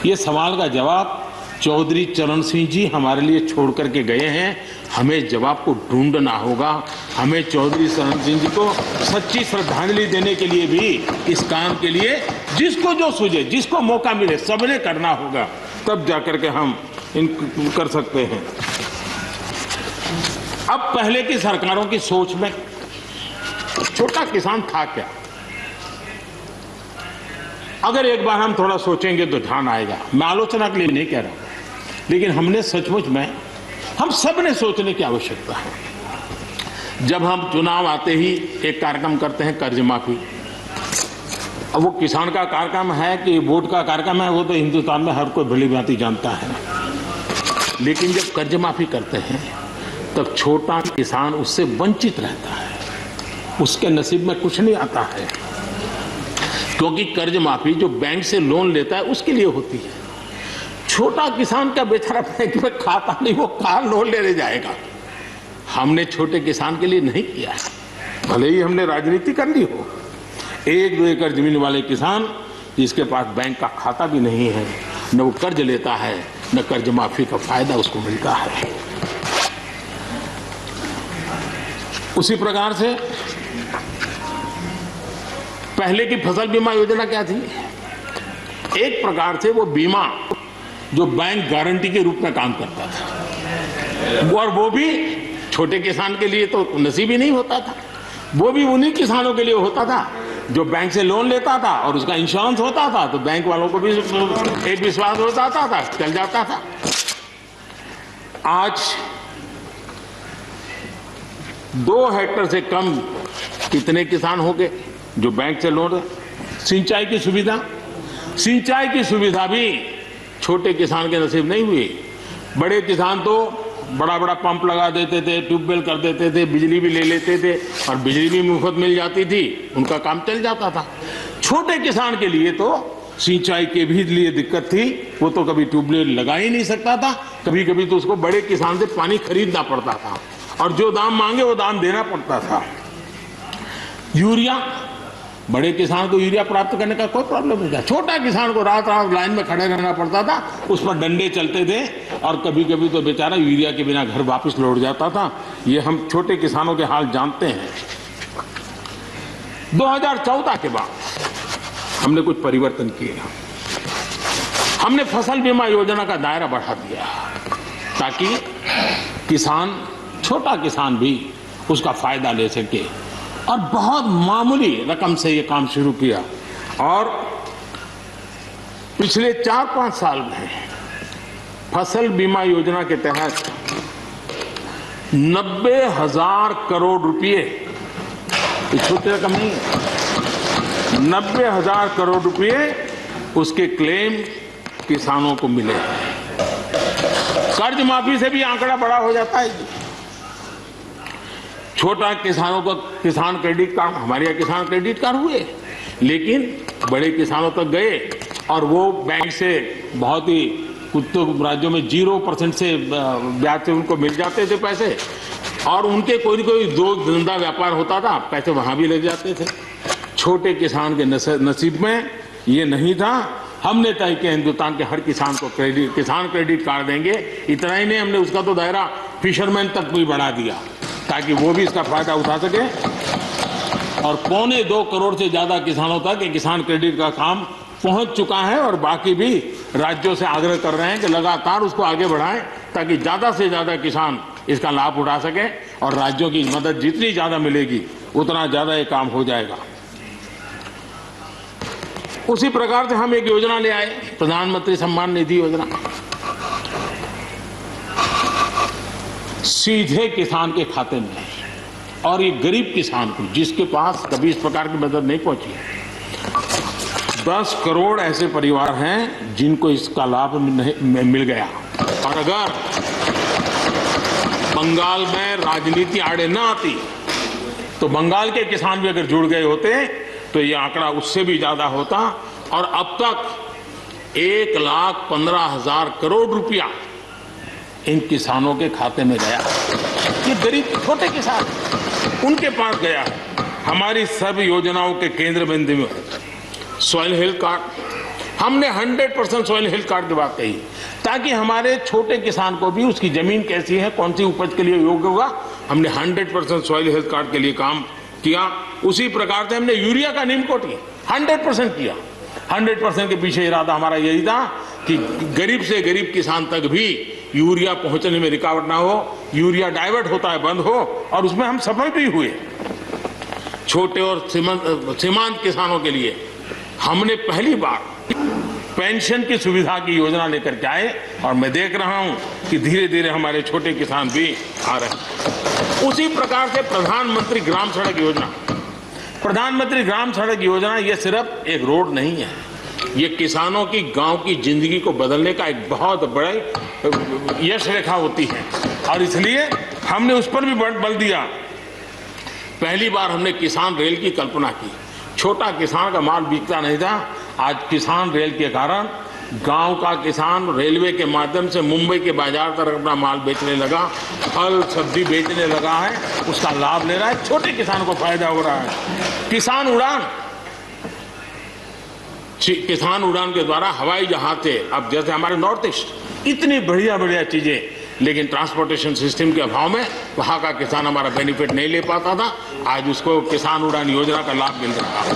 ये सवाल का जवाब चौधरी चरण सिंह जी हमारे लिए छोड़ करके गए हैं। हमें जवाब को ढूंढना होगा। हमें चौधरी चरण सिंह जी को सच्ची श्रद्धांजलि देने के लिए भी, इस काम के लिए जिसको जो सूझे, जिसको मौका मिले, सबने करना होगा, तब जाकर के हम इन कर सकते हैं। अब पहले की सरकारों की सोच में छोटा किसान था क्या? अगर एक बार हम थोड़ा सोचेंगे तो ध्यान आएगा। मैं आलोचना के लिए नहीं कह रहा हूं, लेकिन हमने सचमुच में, हम सब ने सोचने की आवश्यकता है। जब हम चुनाव आते ही एक कार्यक्रम करते हैं कर्ज माफी, अब वो किसान का कार्यक्रम है कि वोट का कार्यक्रम है, वो तो हिंदुस्तान में हर कोई भली भांति जानता है। लेकिन जब कर्ज माफी करते हैं तब छोटा किसान उससे वंचित रहता है, उसके नसीब में कुछ नहीं आता है, क्योंकि कर्ज माफी जो बैंक से लोन लेता है उसके लिए होती है। छोटा किसान का बेचारा बैंक में खाता नहीं, वो कहाँ लोन लेने जाएगा। हमने छोटे किसान के लिए नहीं किया है, भले ही हमने राजनीति कर ली हो। 1-2 एकड़ जमीन वाले किसान जिसके पास बैंक का खाता भी नहीं है, न वो कर्ज लेता है, न कर्ज माफी का फायदा उसको मिलता है। उसी प्रकार से पहले की फसल बीमा योजना क्या थी? एक प्रकार से वो बीमा जो बैंक गारंटी के रूप में काम करता था, और वो भी छोटे किसान के लिए तो नसीब ही नहीं होता था। वो भी उन्हीं किसानों के लिए होता था जो बैंक से लोन लेता था और उसका इंश्योरेंस होता था, तो बैंक वालों को भी एक विश्वास हो जाता था, चल जाता था। आज 2 हेक्टेयर से कम कितने किसान हो गए जो बैंक से लोन? सिंचाई की सुविधा भी छोटे किसान के नसीब नहीं हुई। बड़े किसान तो बड़ा बड़ा पंप लगा देते थे, ट्यूबवेल कर देते थे, बिजली भी ले लेते थे और बिजली भी मुफ्त मिल जाती थी, उनका काम चल जाता था। छोटे किसान के लिए तो सिंचाई के भी लिए दिक्कत थी, वो तो कभी ट्यूबवेल लगा ही नहीं सकता था, कभी कभी तो उसको बड़े किसान से पानी खरीदना पड़ता था और जो दाम मांगे वो दाम देना पड़ता था। यूरिया, बड़े किसान को यूरिया प्राप्त करने का कोई प्रॉब्लम नहीं था। छोटा किसान को रात रात लाइन में खड़े रहना पड़ता था, उस पर डंडे चलते थे और कभी कभी तो बेचारा यूरिया के बिना घर वापस लौट जाता था। ये हम छोटे किसानों के हाल जानते हैं। 2014 के बाद हमने कुछ परिवर्तन किए। हमने फसल बीमा योजना का दायरा बढ़ा दिया ताकि किसान, छोटा किसान भी उसका फायदा ले सके, और बहुत मामूली रकम से ये काम शुरू किया। और पिछले 4-5 साल में फसल बीमा योजना के तहत 90,000 करोड़ रुपए, छोटी रकम नहीं है, 90,000 करोड़ रुपए उसके क्लेम किसानों को मिले। कर्ज माफी से भी आंकड़ा बड़ा हो जाता है। छोटा किसानों को किसान क्रेडिट कार्ड, हमारे यहाँ किसान क्रेडिट कार्ड हुए, लेकिन बड़े किसानों तक गए और वो बैंक से बहुत ही, कुछ तो राज्यों में 0% से ब्याज से उनको मिल जाते थे पैसे, और उनके कोई कोई दो धंधा व्यापार होता था, पैसे वहां भी लग जाते थे। छोटे किसान के नसीब में ये नहीं था। हमने तय किया हिंदुस्तान के हर किसान को किसान क्रेडिट कार्ड देंगे। इतना ही नहीं, हमने उसका तो दायरा फिशरमैन तक भी बढ़ा दिया ताकि वो भी इसका फायदा उठा सके। और 2.25 करोड़ से ज्यादा किसानों तक ये किसान क्रेडिट का काम पहुंच चुका है, और बाकी भी राज्यों से आग्रह कर रहे हैं कि लगातार उसको आगे बढ़ाएं ताकि ज्यादा से ज्यादा किसान इसका लाभ उठा सके, और राज्यों की मदद जितनी ज्यादा मिलेगी उतना ज्यादा ये काम हो जाएगा। उसी प्रकार से हम एक योजना ले आए, प्रधानमंत्री सम्मान निधि योजना। सीधे किसान के खाते में, और ये गरीब किसान को जिसके पास कभी इस प्रकार की मदद नहीं पहुंची। 10 करोड़ ऐसे परिवार हैं जिनको इसका लाभ मिल गया। और अगर बंगाल में राजनीति आड़े ना आती तो बंगाल के किसान भी अगर जुड़ गए होते तो ये आंकड़ा उससे भी ज्यादा होता। और अब तक 1,15,000 करोड़ रुपया इन किसानों के खाते में गया। ये गरीब छोटे किसान, उनके पास गया है। हमारी सब योजनाओं के केंद्र बिंदु में सॉइल हेल्थ कार्ड, हमने 100% सॉइल हेल्थ कार्ड की बात कही ताकि हमारे छोटे किसान को भी उसकी जमीन कैसी है, कौन सी उपज के लिए योग्य होगा। हमने 100% सॉइल हेल्थ कार्ड के लिए काम किया। उसी प्रकार से हमने यूरिया का नीम कोटिंग 100% किया। 100% के पीछे इरादा हमारा यही था कि गरीब से गरीब किसान तक भी यूरिया पहुंचने में रुकावट ना हो, यूरिया डाइवर्ट होता है बंद हो, और उसमें हम सफल भी हुए। छोटे और सीमांत किसानों के लिए हमने पहली बार पेंशन की सुविधा की योजना लेकर के आए, और मैं देख रहा हूं कि धीरे धीरे हमारे छोटे किसान भी आ रहे हैं। उसी प्रकार से प्रधानमंत्री ग्राम सड़क योजना, प्रधानमंत्री ग्राम सड़क योजना ये सिर्फ एक रोड नहीं है, ये किसानों की गांव की जिंदगी को बदलने का एक बहुत बड़े यश रेखा होती है और इसलिए हमने उस पर भी बल दिया। पहली बार हमने किसान रेल की कल्पना की। छोटा किसान का माल बिकता नहीं था, आज किसान रेल के कारण गांव का किसान रेलवे के माध्यम से मुंबई के बाजार तक अपना माल बेचने लगा, फल सब्जी बेचने लगा है, उसका लाभ ले रहा है, छोटे किसान को फायदा हो रहा है। किसान उड़ान के द्वारा हवाई जहाज थे, अब जैसे हमारे नॉर्थ ईस्ट इतनी बढ़िया बढ़िया चीजें, लेकिन ट्रांसपोर्टेशन सिस्टम के अभाव में वहां का किसान हमारा बेनिफिट नहीं ले पाता था। आज उसको किसान उड़ान योजना का लाभ मिल रहा है।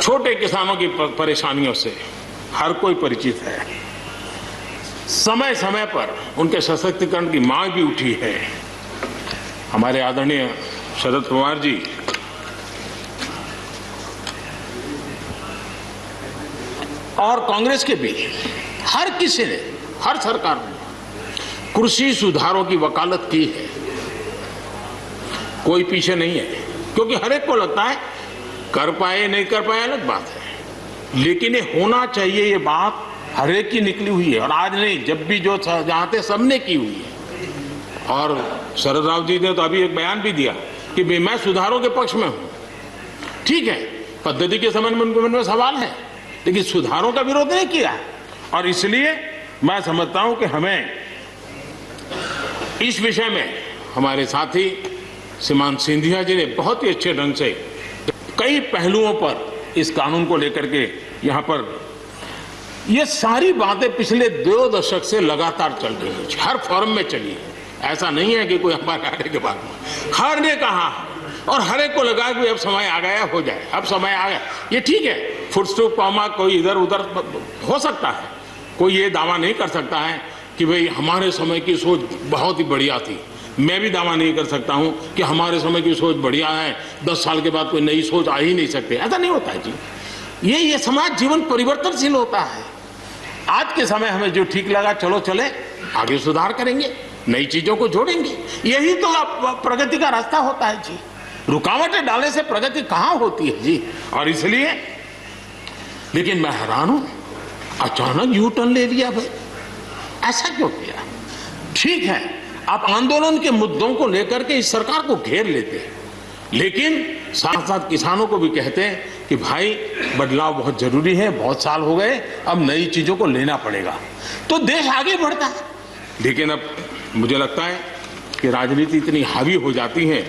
छोटे किसानों की परेशानियों से हर कोई परिचित है। समय समय पर उनके सशक्तिकरण की मांग भी उठी है। हमारे आदरणीय शरद पवार जी और कांग्रेस के भी हर किसी ने, हर सरकार ने कृषि सुधारों की वकालत की है। कोई पीछे नहीं है, क्योंकि हर एक को लगता है कर पाए नहीं कर पाए अलग बात है, लेकिन ये होना चाहिए, ये बात हर एक की निकली हुई है। और आज नहीं, जब भी जो चाहते सबने की हुई है। और शरद राव जी ने तो अभी एक बयान भी दिया कि मैं सुधारों के पक्ष में हूं। ठीक है, पद्धति के संबंध में उनके मन में सवाल है, लेकिन सुधारों का विरोध नहीं किया। और इसलिए मैं समझता हूं कि हमें इस विषय में हमारे साथी श्रीमान सिंधिया जी ने बहुत ही अच्छे ढंग से कई पहलुओं पर इस कानून को लेकर के यहाँ पर ये सारी बातें पिछले 2 दशक से लगातार चल रही है, हर फोरम में चली है। ऐसा नहीं है कि कोई हमारे आने के बाद हर ने कहा और हर एक को लगा कि अब समय आ गया, हो जाए, अब समय आ गया। ये ठीक है, फुटस्टॉप कॉमा कोई इधर उधर हो सकता है, कोई ये दावा नहीं कर सकता है कि भाई हमारे समय की सोच बहुत ही बढ़िया थी। मैं भी दावा नहीं कर सकता हूं कि हमारे समय की सोच बढ़िया है, 10 साल के बाद कोई नई सोच आ ही नहीं सकती। ऐसा नहीं होता है जी। ये समाज जीवन परिवर्तनशील होता है। आज के समय हमें जो ठीक लगा, चलो चले, आगे सुधार करेंगे, नई चीजों को जोड़ेंगे। यही तो प्रगति का रास्ता होता है जी। रुकावटें डालने से प्रगति कहां होती है जी। और इसलिए, लेकिन मैं हैरान हूं, अचानक यू टर्न ले लिया भाई, ऐसा क्यों किया? ठीक है, आप आंदोलन के मुद्दों को लेकर के इस सरकार को घेर लेते हैं, लेकिन साथ साथ किसानों को भी कहते हैं कि भाई बदलाव बहुत जरूरी है, बहुत साल हो गए, अब नई चीजों को लेना पड़ेगा, तो देश आगे बढ़ता है। लेकिन अब मुझे लगता है कि राजनीति इतनी हावी हो जाती है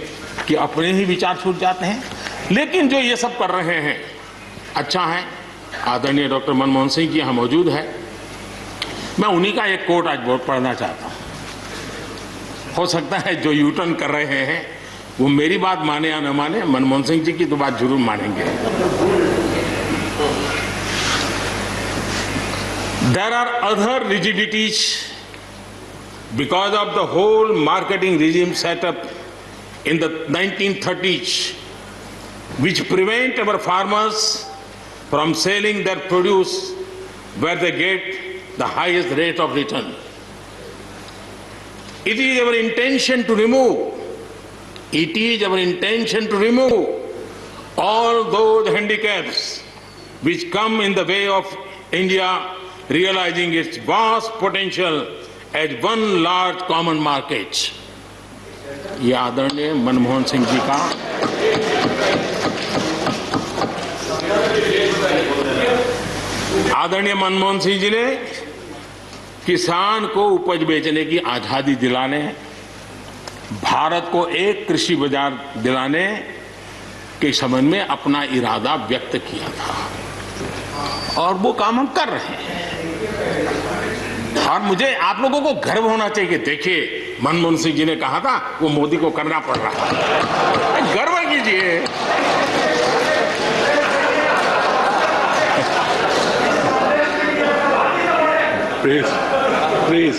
कि अपने ही विचार छूट जाते हैं। लेकिन जो ये सब कर रहे हैं अच्छा है। आदरणीय डॉक्टर मनमोहन सिंह जी यहाँ मौजूद है, मैं उन्हीं का एक कोट आज बहुत पढ़ना चाहता हूँ। हो सकता है जो यू टर्न कर रहे हैं वो मेरी बात माने या न माने, मनमोहन सिंह जी की तो बात जरूर मानेंगे। There are other rigidities because of the whole marketing regime set up in the 1930s, which prevent our farmers from selling their produce where they get the highest rate of return. It is our intention to remove all those handicaps which come in the way of India realizing its vast potential as one large common market. ये आदरणीय मनमोहन सिंह जी का आदरणीय मनमोहन सिंह जी ने किसान को उपज बेचने की आजादी दिलाने, भारत को एक कृषि बाजार दिलाने के संबंध में अपना इरादा व्यक्त किया था और वो काम हम कर रहे हैं। और मुझे आप लोगों को गर्व होना चाहिए कि देखिए मनमोहन सिंह जी ने कहा था वो मोदी को करना पड़ रहा है, गर्व कीजिए। प्लीज।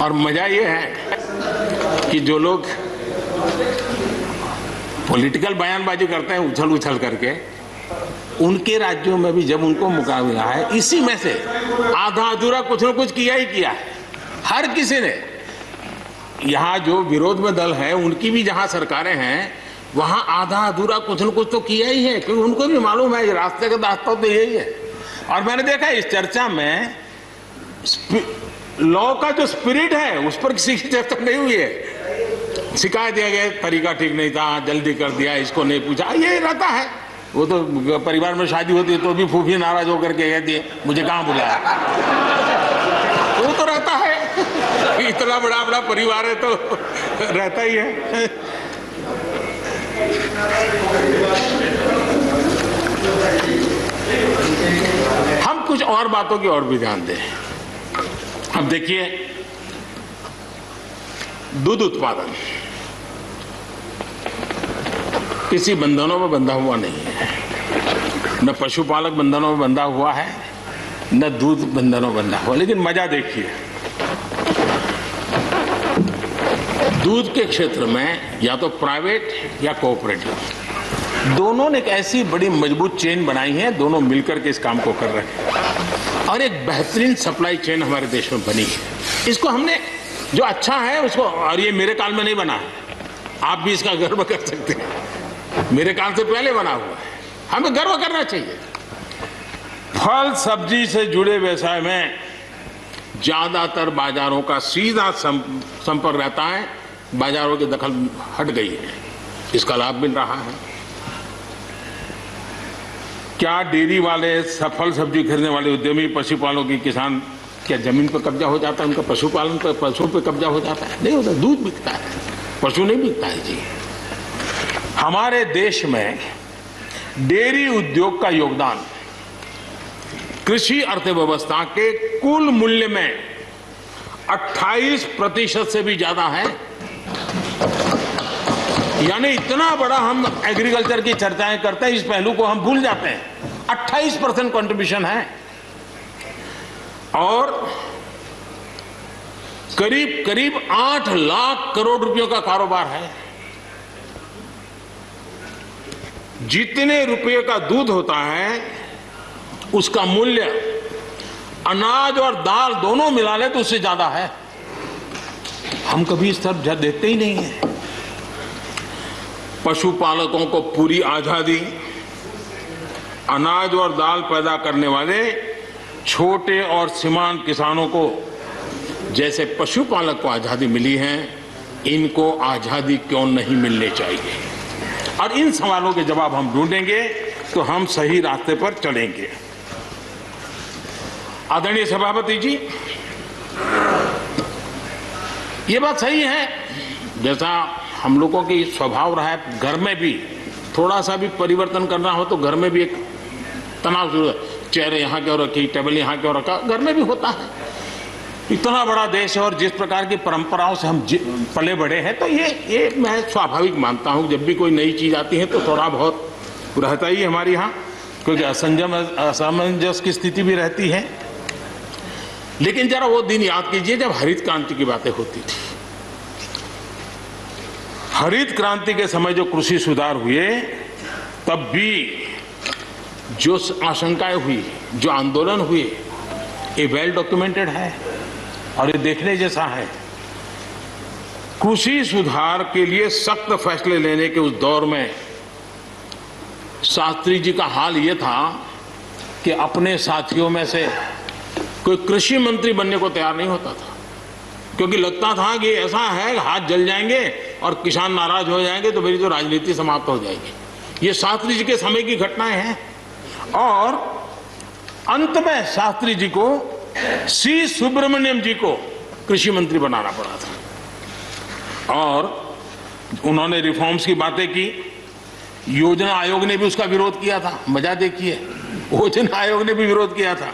और मजा ये है कि जो लोग पॉलिटिकल बयानबाजी करते हैं उछल करके, उनके राज्यों में भी जब उनको मुकाबला है, इसी में से आधा अधूरा कुछ न कुछ किया ही किया है। हर किसी ने, यहाँ जो विरोध में दल है उनकी भी जहाँ सरकारें हैं वहां आधा अधूरा कुछ न कुछ तो किया ही है, क्योंकि उनको भी मालूम है रास्ते का रास्ता तो यही है। और मैंने देखा इस चर्चा में लॉ का जो स्पिरिट है उस पर किसी की चर्चा नहीं हुई है। शिकायत दिया गया तरीका ठीक नहीं था, जल्दी कर दिया, इसको नहीं पूछा, ये रहता है। वो तो परिवार में शादी होती है तो भी फूफी नाराज होकर के कहती है मुझे कहाँ बुलाया। वो तो रहता है, इतना बड़ा बड़ा परिवार है तो रहता ही है। हम कुछ और बातों की ओर भी ध्यान दें। अब देखिए, दूध उत्पादन किसी बंधनों में बंधा हुआ नहीं है, न पशुपालक बंधनों में बंधा हुआ है, न दूध बंधनों में बंधा हुआ। लेकिन मजा देखिए, दूध के क्षेत्र में या तो प्राइवेट या कोऑपरेटिव, दोनों ने एक ऐसी बड़ी मजबूत चेन बनाई है, दोनों मिलकर के इस काम को कर रहे हैं और एक बेहतरीन सप्लाई चेन हमारे देश में बनी है। इसको हमने जो अच्छा है उसको, और ये मेरे काल में नहीं बना है, आप भी इसका गर्व कर सकते हैं, मेरे काल से पहले बना हुआ है, हमें गर्व करना चाहिए। फल सब्जी से जुड़े व्यवसाय में ज्यादातर बाजारों का सीधा संपर्क रहता है, बाजारों की दखल हट गई है, इसका लाभ मिल रहा है। क्या डेयरी वाले, फल सब्जी खरीदने वाले उद्यमी, पशुपालकों की किसान, क्या जमीन पर कब्जा हो जाता है उनका? पशुपालन पर, पशु पे कब्जा हो जाता है? नहीं होता, दूध बिकता है, पशु नहीं बिकता है जी। हमारे देश में डेयरी उद्योग का योगदान कृषि अर्थव्यवस्था के कुल मूल्य में 28% से भी ज्यादा है। यानी इतना बड़ा हम एग्रीकल्चर की चर्चाएं करते हैं, इस पहलू को हम भूल जाते हैं। 28% कंट्रीब्यूशन है और करीब करीब 8 लाख करोड़ रुपयों का कारोबार है। जितने रुपये का दूध होता है उसका मूल्य अनाज और दाल दोनों मिला ले तो उससे ज्यादा है। हम कभी इस तरफ देखते ही नहीं है। पशुपालकों को पूरी आजादी, अनाज और दाल पैदा करने वाले छोटे और सीमांत किसानों को जैसे पशुपालक को आजादी मिली है, इनको आजादी क्यों नहीं मिलनी चाहिए? और इन सवालों के जवाब हम ढूंढेंगे तो हम सही रास्ते पर चलेंगे। आदरणीय सभापति जी, ये बात सही है, जैसा हम लोगों की स्वभाव रहा है, घर में भी थोड़ा सा भी परिवर्तन करना हो तो घर में भी एक तनाव शुरू है। चेयर यहाँ क्यों रखी, टेबल यहाँ क्यों रखा, घर में भी होता है। इतना बड़ा देश है और जिस प्रकार की परंपराओं से हम पले बढ़े हैं, तो ये मैं स्वाभाविक मानता हूँ। जब भी कोई नई चीज आती है तो थोड़ा बहुत रहता ही हमारे यहाँ, क्योंकि असमंजस की स्थिति भी रहती है। लेकिन जरा वो दिन याद कीजिए जब हरित क्रांति की बातें होती थी। हरित क्रांति के समय जो कृषि सुधार हुए, तब भी जो आशंकाएं हुई, जो आंदोलन हुए, ये वेल डॉक्यूमेंटेड है और ये देखने जैसा है। कृषि सुधार के लिए सख्त फैसले लेने के उस दौर में शास्त्री जी का हाल ये था कि अपने साथियों में से कोई कृषि मंत्री बनने को तैयार नहीं होता था, क्योंकि लगता था कि ऐसा है हाथ जल जाएंगे और किसान नाराज हो जाएंगे तो मेरी तो राजनीति समाप्त हो जाएगी। ये शास्त्री जी के समय की घटनाएं हैं। और अंत में शास्त्री जी को सी सुब्रमण्यम जी को कृषि मंत्री बनाना पड़ा था और उन्होंने रिफॉर्म्स की बातें की। योजना आयोग ने भी उसका विरोध किया था। मजा देखिए, योजना आयोग ने भी विरोध किया था।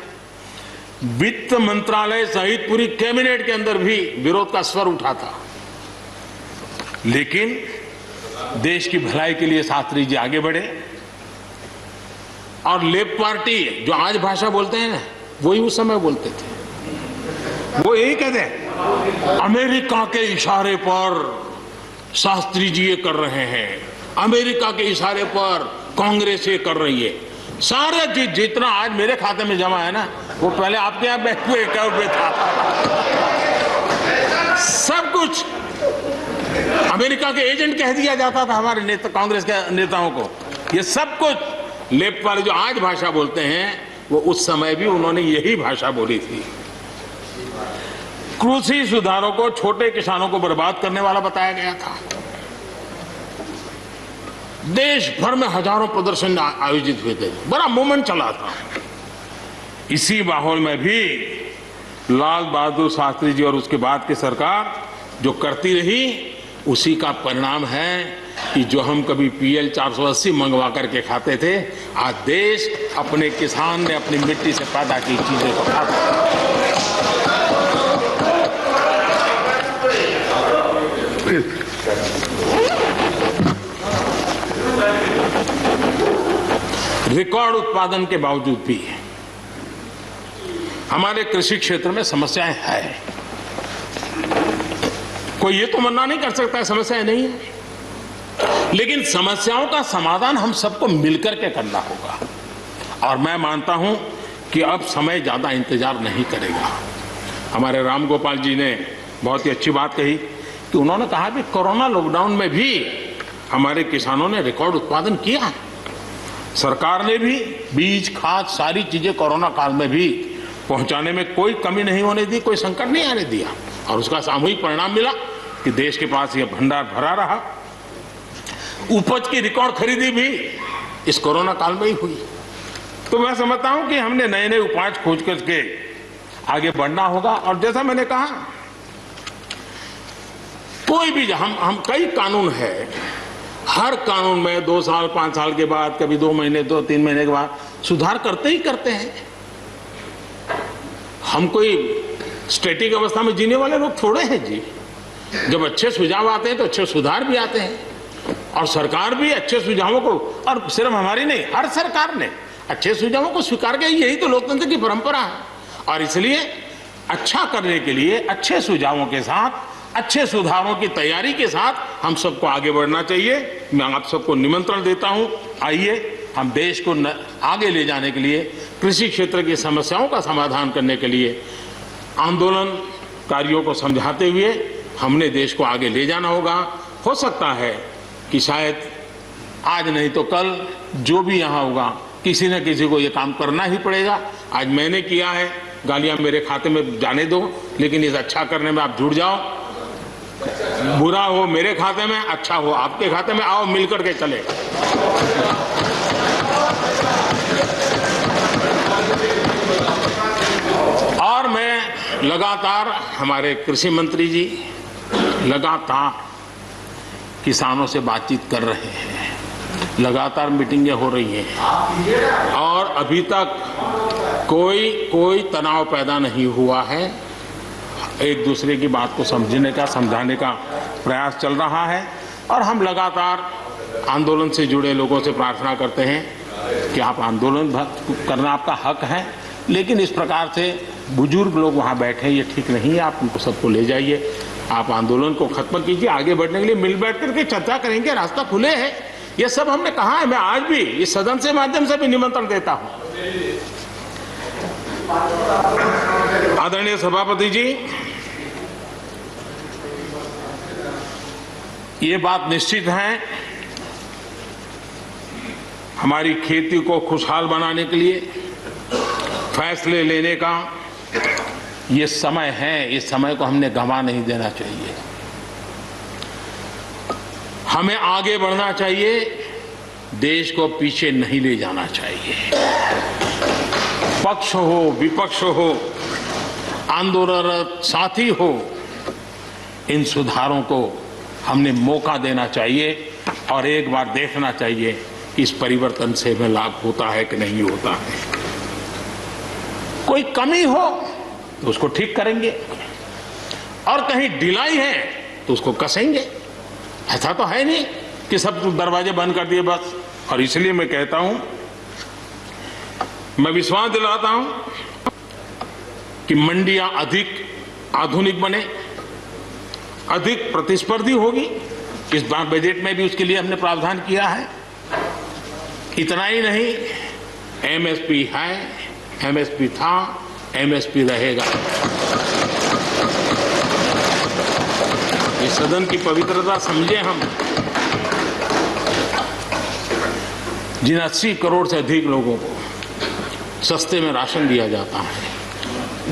वित्त मंत्रालय सहित पूरी कैबिनेट के अंदर भी विरोध का स्वर उठा था। लेकिन देश की भलाई के लिए शास्त्री जी आगे बढ़े और लेफ्ट पार्टी जो आज भाषा बोलते हैं ना, वही उस समय बोलते थे। वो यही कहते हैं, अमेरिका के इशारे पर शास्त्री जी ये कर रहे हैं, अमेरिका के इशारे पर कांग्रेस ये कर रही है। सारा चीज जितना आज मेरे खाते में जमा है ना, वो पहले आपके यहाँ बैंक में अकाउंट में था। सब कुछ अमेरिका के एजेंट कह दिया जाता था हमारे नेता, कांग्रेस के नेताओं को। ये सब कुछ लेफ्ट वाले जो आज भाषा बोलते हैं, वो उस समय भी उन्होंने यही भाषा बोली थी। कृषि सुधारों को छोटे किसानों को बर्बाद करने वाला बताया गया था। देश भर में हजारों प्रदर्शन आयोजित हुए थे, बड़ा मूवमेंट चला था। इसी माहौल में भी लाल बहादुर शास्त्री जी और उसके बाद की सरकार जो करती रही, उसी का परिणाम है कि जो हम कभी PL 480 मंगवा करके खाते थे, आज देश अपने किसान ने अपनी मिट्टी से पैदा की चीजें को खाता है। रिकॉर्ड उत्पादन के बावजूद भी हमारे कृषि क्षेत्र में समस्याएं हैं। कोई ये तो मना नहीं कर सकता है समस्याएं नहीं है, लेकिन समस्याओं का समाधान हम सबको मिलकर के करना होगा। और मैं मानता हूं कि अब समय ज्यादा इंतजार नहीं करेगा। हमारे राम गोपाल जी ने बहुत ही अच्छी बात कही कि उन्होंने कहा कि कोरोना लॉकडाउन में भी हमारे किसानों ने रिकॉर्ड उत्पादन किया। सरकार ने भी बीज, खाद, सारी चीजें कोरोना काल में भी पहुंचाने में कोई कमी नहीं होने दी, कोई संकट नहीं आने दिया, और उसका सामूहिक परिणाम मिला कि देश के पास यह भंडार भरा रहा। उपज की रिकॉर्ड खरीदी भी इस कोरोना काल में ही हुई। तो मैं समझता हूं कि हमने नए नए उपाय खोज करके आगे बढ़ना होगा। और जैसा मैंने कहा, कोई भी हम कई कानून है, हर कानून में 2 साल 5 साल के बाद, कभी 2 महीने 2-3 महीने के बाद सुधार करते ही करते हैं। हम कोई स्टैटिक अवस्था में जीने वाले लोग थोड़े हैं जी। जब अच्छे सुझाव आते हैं तो अच्छे सुधार भी आते हैं, और सरकार भी अच्छे सुझावों को, और सिर्फ हमारी नहीं, हर सरकार ने अच्छे सुझावों को स्वीकार किया। यही तो लोकतंत्र की परंपरा है। और इसलिए अच्छा करने के लिए अच्छे सुझावों के साथ, अच्छे सुधारों की तैयारी के साथ हम सबको आगे बढ़ना चाहिए। मैं आप सबको निमंत्रण देता हूं, आइए हम देश को आगे ले जाने के लिए, कृषि क्षेत्र की समस्याओं का समाधान करने के लिए आंदोलनकारियों को समझाते हुए हमने देश को आगे ले जाना होगा। हो सकता है कि शायद आज नहीं तो कल जो भी यहाँ होगा, किसी न किसी को ये काम करना ही पड़ेगा। आज मैंने किया है, गालियां मेरे खाते में जाने दो, लेकिन इस अच्छा करने में आप जुड़ जाओ। बुरा हो मेरे खाते में, अच्छा हो आपके खाते में, आओ मिलकर के चले। और मैं लगातार, हमारे कृषि मंत्री जी लगातार किसानों से बातचीत कर रहे हैं, लगातार मीटिंगें हो रही हैं, और अभी तक कोई तनाव पैदा नहीं हुआ है। एक दूसरे की बात को समझने का, समझाने का प्रयास चल रहा है। और हम लगातार आंदोलन से जुड़े लोगों से प्रार्थना करते हैं कि आप आंदोलन करना आपका हक है, लेकिन इस प्रकार से बुजुर्ग लोग वहाँ बैठे, ये ठीक नहीं है। आप उनको सबको ले जाइए, आप आंदोलन को खत्म कीजिए। आगे बढ़ने के लिए मिल बैठ करके चर्चा करेंगे, रास्ता खुले है। ये सब हमने कहा है। मैं आज भी इस सदन से माध्यम से भी निमंत्रण देता हूँ। आदरणीय सभापति जी, ये बात निश्चित है, हमारी खेती को खुशहाल बनाने के लिए फैसले लेने का ये समय है। इस समय को हमने गंवा नहीं देना चाहिए। हमें आगे बढ़ना चाहिए, देश को पीछे नहीं ले जाना चाहिए। पक्ष हो, विपक्ष हो, आंदोलनरत साथी हो, इन सुधारों को हमने मौका देना चाहिए और एक बार देखना चाहिए कि इस परिवर्तन से हमें लाभ होता है कि नहीं होता है। कोई कमी हो तो उसको ठीक करेंगे, और कहीं ढिलाई है तो उसको कसेंगे। ऐसा तो है नहीं कि सब दरवाजे बंद कर दिए बस। और इसलिए मैं कहता हूं, मैं विश्वास दिलाता हूं कि मंडियां अधिक आधुनिक बने, अधिक प्रतिस्पर्धी होगी। इस बार बजट में भी उसके लिए हमने प्रावधान किया है। इतना ही नहीं, एमएसपी है, एमएसपी था, एमएसपी रहेगा। इस सदन की पवित्रता समझे हम। जिन 80 करोड़ से अधिक लोगों को सस्ते में राशन दिया जाता है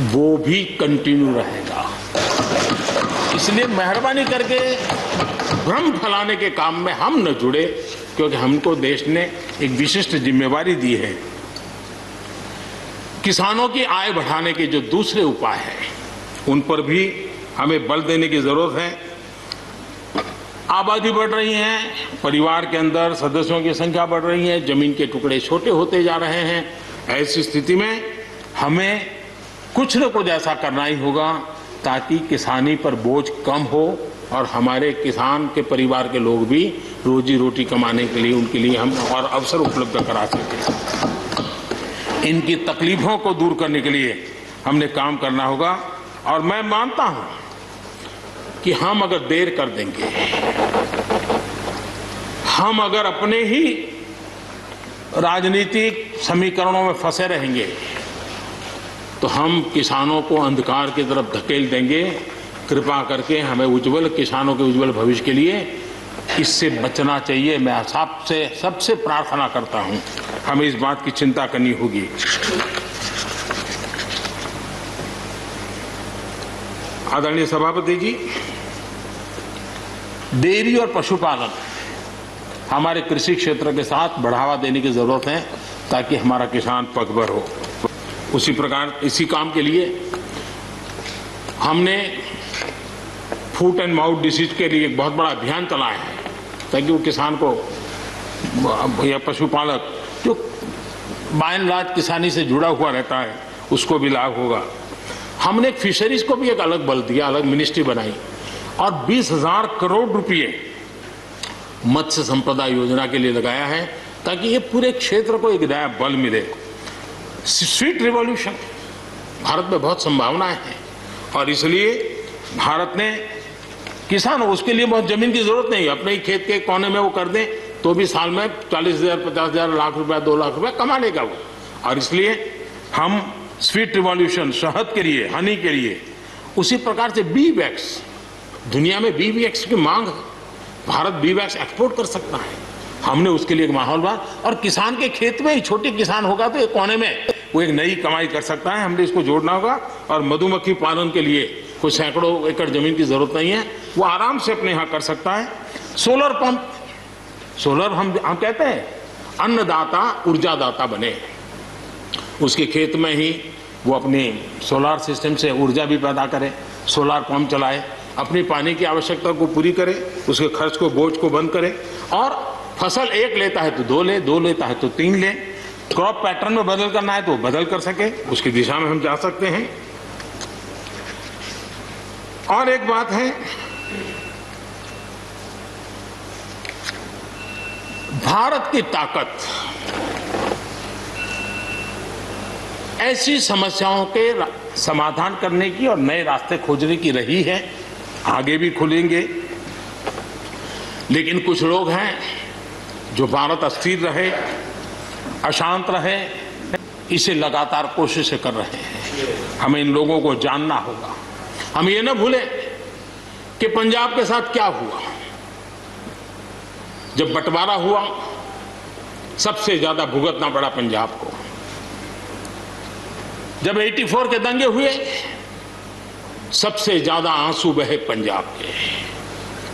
वो भी कंटिन्यू रहेगा। इसलिए मेहरबानी करके भ्रम फैलाने के काम में हम न जुड़े, क्योंकि हमको देश ने एक विशिष्ट जिम्मेवारी दी है। किसानों की आय बढ़ाने के जो दूसरे उपाय हैं उन पर भी हमें बल देने की जरूरत है। आबादी बढ़ रही है, परिवार के अंदर सदस्यों की संख्या बढ़ रही है, जमीन के टुकड़े छोटे होते जा रहे हैं। ऐसी स्थिति में हमें कुछ न कुछ ऐसा करना ही होगा ताकि किसानी पर बोझ कम हो और हमारे किसान के परिवार के लोग भी रोजी रोटी कमाने के लिए उनके लिए हम और अवसर उपलब्ध करा सकें। इनकी तकलीफों को दूर करने के लिए हमने काम करना होगा। और मैं मानता हूं कि हम अगर देर कर देंगे, हम अगर अपने ही राजनीतिक समीकरणों में फंसे रहेंगे तो हम किसानों को अंधकार की तरफ धकेल देंगे। कृपा करके हमें उज्जवल किसानों के उज्जवल भविष्य के लिए इससे बचना चाहिए। मैं सबसे प्रार्थना करता हूं, हमें इस बात की चिंता करनी होगी। आदरणीय सभापति जी, डेयरी और पशुपालन हमारे कृषि क्षेत्र के साथ बढ़ावा देने की जरूरत है ताकि हमारा किसान पगभर हो। उसी प्रकार इसी काम के लिए हमने फूट एंड माउथ डिसीज के लिए एक बहुत बड़ा अभियान चलाया है ताकि वो किसान को या पशुपालक जो बाय एंड लार्ज किसानी से जुड़ा हुआ रहता है उसको भी लाभ होगा। हमने एक फिशरीज को भी एक अलग बल दिया, अलग मिनिस्ट्री बनाई और 20,000 करोड़ रुपए मत्स्य संपदा योजना के लिए लगाया है ताकि ये पूरे क्षेत्र को एक नया बल मिले। स्वीट रिवॉल्यूशन, भारत में बहुत संभावनाएं हैं और इसलिए भारत ने किसानों, उसके लिए बहुत जमीन की जरूरत नहीं, अपने ही खेत के कोने में वो कर दें तो भी साल में 40,000, 50,000, लाख रुपया, 2 लाख रुपया कमा लेगा वो। और इसलिए हम स्वीट रिवॉल्यूशन, शहद के लिए, हनी के लिए, उसी प्रकार से बी वैक्स, दुनिया में बी वैक्स की मांग है, भारत बी वैक्स एक्सपोर्ट कर सकता है। हमने उसके लिए एक माहौल बना और किसान के खेत में ही छोटे किसान होगा तो एक कोने में वो एक नई कमाई कर सकता है। हमने इसको जोड़ना होगा और मधुमक्खी पालन के लिए कोई सैकड़ों एकड़ जमीन की जरूरत नहीं है, वो आराम से अपने यहाँ कर सकता है। सोलर पंप, सोलर हम कहते हैं अन्नदाता ऊर्जादाता बने, उसके खेत में ही वो अपनी सोलार सिस्टम से ऊर्जा भी पैदा करे, सोलार पंप चलाए, अपनी पानी की आवश्यकता को पूरी करे, उसके खर्च को, बोझ को बंद करे और फसल एक लेता है तो 2 ले, 2 लेता है तो 3 ले। क्रॉप पैटर्न में बदल करना है तो बदल कर सके, उसकी दिशा में हम जा सकते हैं। और एक बात है, भारत की ताकत ऐसी समस्याओं के समाधान करने की और नए रास्ते खोजने की रही है, आगे भी खुलेंगे। लेकिन कुछ लोग हैं जो भारत अस्थिर रहे, अशांत रहे, इसे लगातार कोशिशें कर रहे हैं। हमें इन लोगों को जानना होगा। हम ये न भूलें कि पंजाब के साथ क्या हुआ। जब बंटवारा हुआ सबसे ज्यादा भुगतना पड़ा पंजाब को। जब 84 के दंगे हुए सबसे ज्यादा आंसू बहे पंजाब के,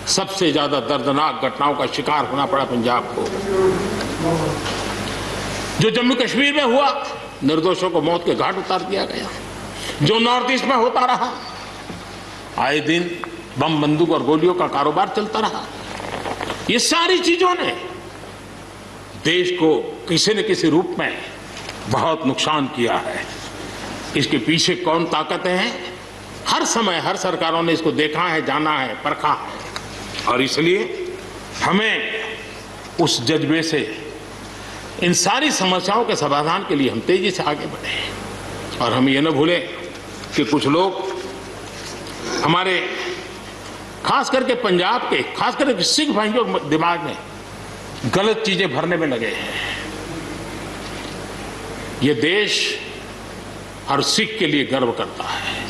सबसे ज्यादा दर्दनाक घटनाओं का शिकार होना पड़ा पंजाब को। जो जम्मू कश्मीर में हुआ, निर्दोषों को मौत के घाट उतार दिया गया। जो नॉर्थ ईस्ट में होता रहा, आए दिन बम, बंदूक और गोलियों का कारोबार चलता रहा। ये सारी चीजों ने देश को किसी न किसी रूप में बहुत नुकसान किया है। इसके पीछे कौन ताकतें हैं, हर समय हर सरकारों ने इसको देखा है, जाना है, परखा है। और इसलिए हमें उस जज्बे से इन सारी समस्याओं के समाधान के लिए हम तेजी से आगे बढ़े। और हम ये न भूलें कि कुछ लोग हमारे, खास करके पंजाब के, खास करके सिख भाइयों के दिमाग में गलत चीजें भरने में लगे हैं। ये देश हर सिख के लिए गर्व करता है।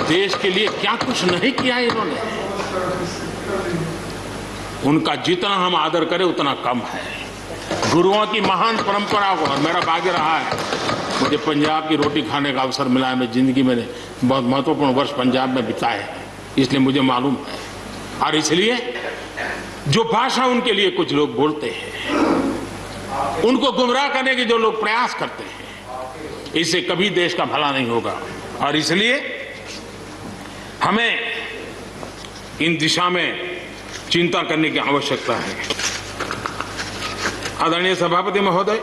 देश के लिए क्या कुछ नहीं किया इन्होंने। उनका जितना हम आदर करें उतना कम है। गुरुओं की महान परंपरा को, और मेरा भाग्य रहा है मुझे पंजाब की रोटी खाने का अवसर मिला है। मैं जिंदगी में बहुत महत्वपूर्ण वर्ष पंजाब में बिताए हैं, इसलिए मुझे मालूम है। और इसलिए जो भाषा उनके लिए कुछ लोग बोलते हैं, उनको गुमराह करने के जो लोग प्रयास करते हैं, इससे कभी देश का भला नहीं होगा। और इसलिए हमें इन दिशा में चिंता करने की आवश्यकता है। आदरणीय सभापति महोदय,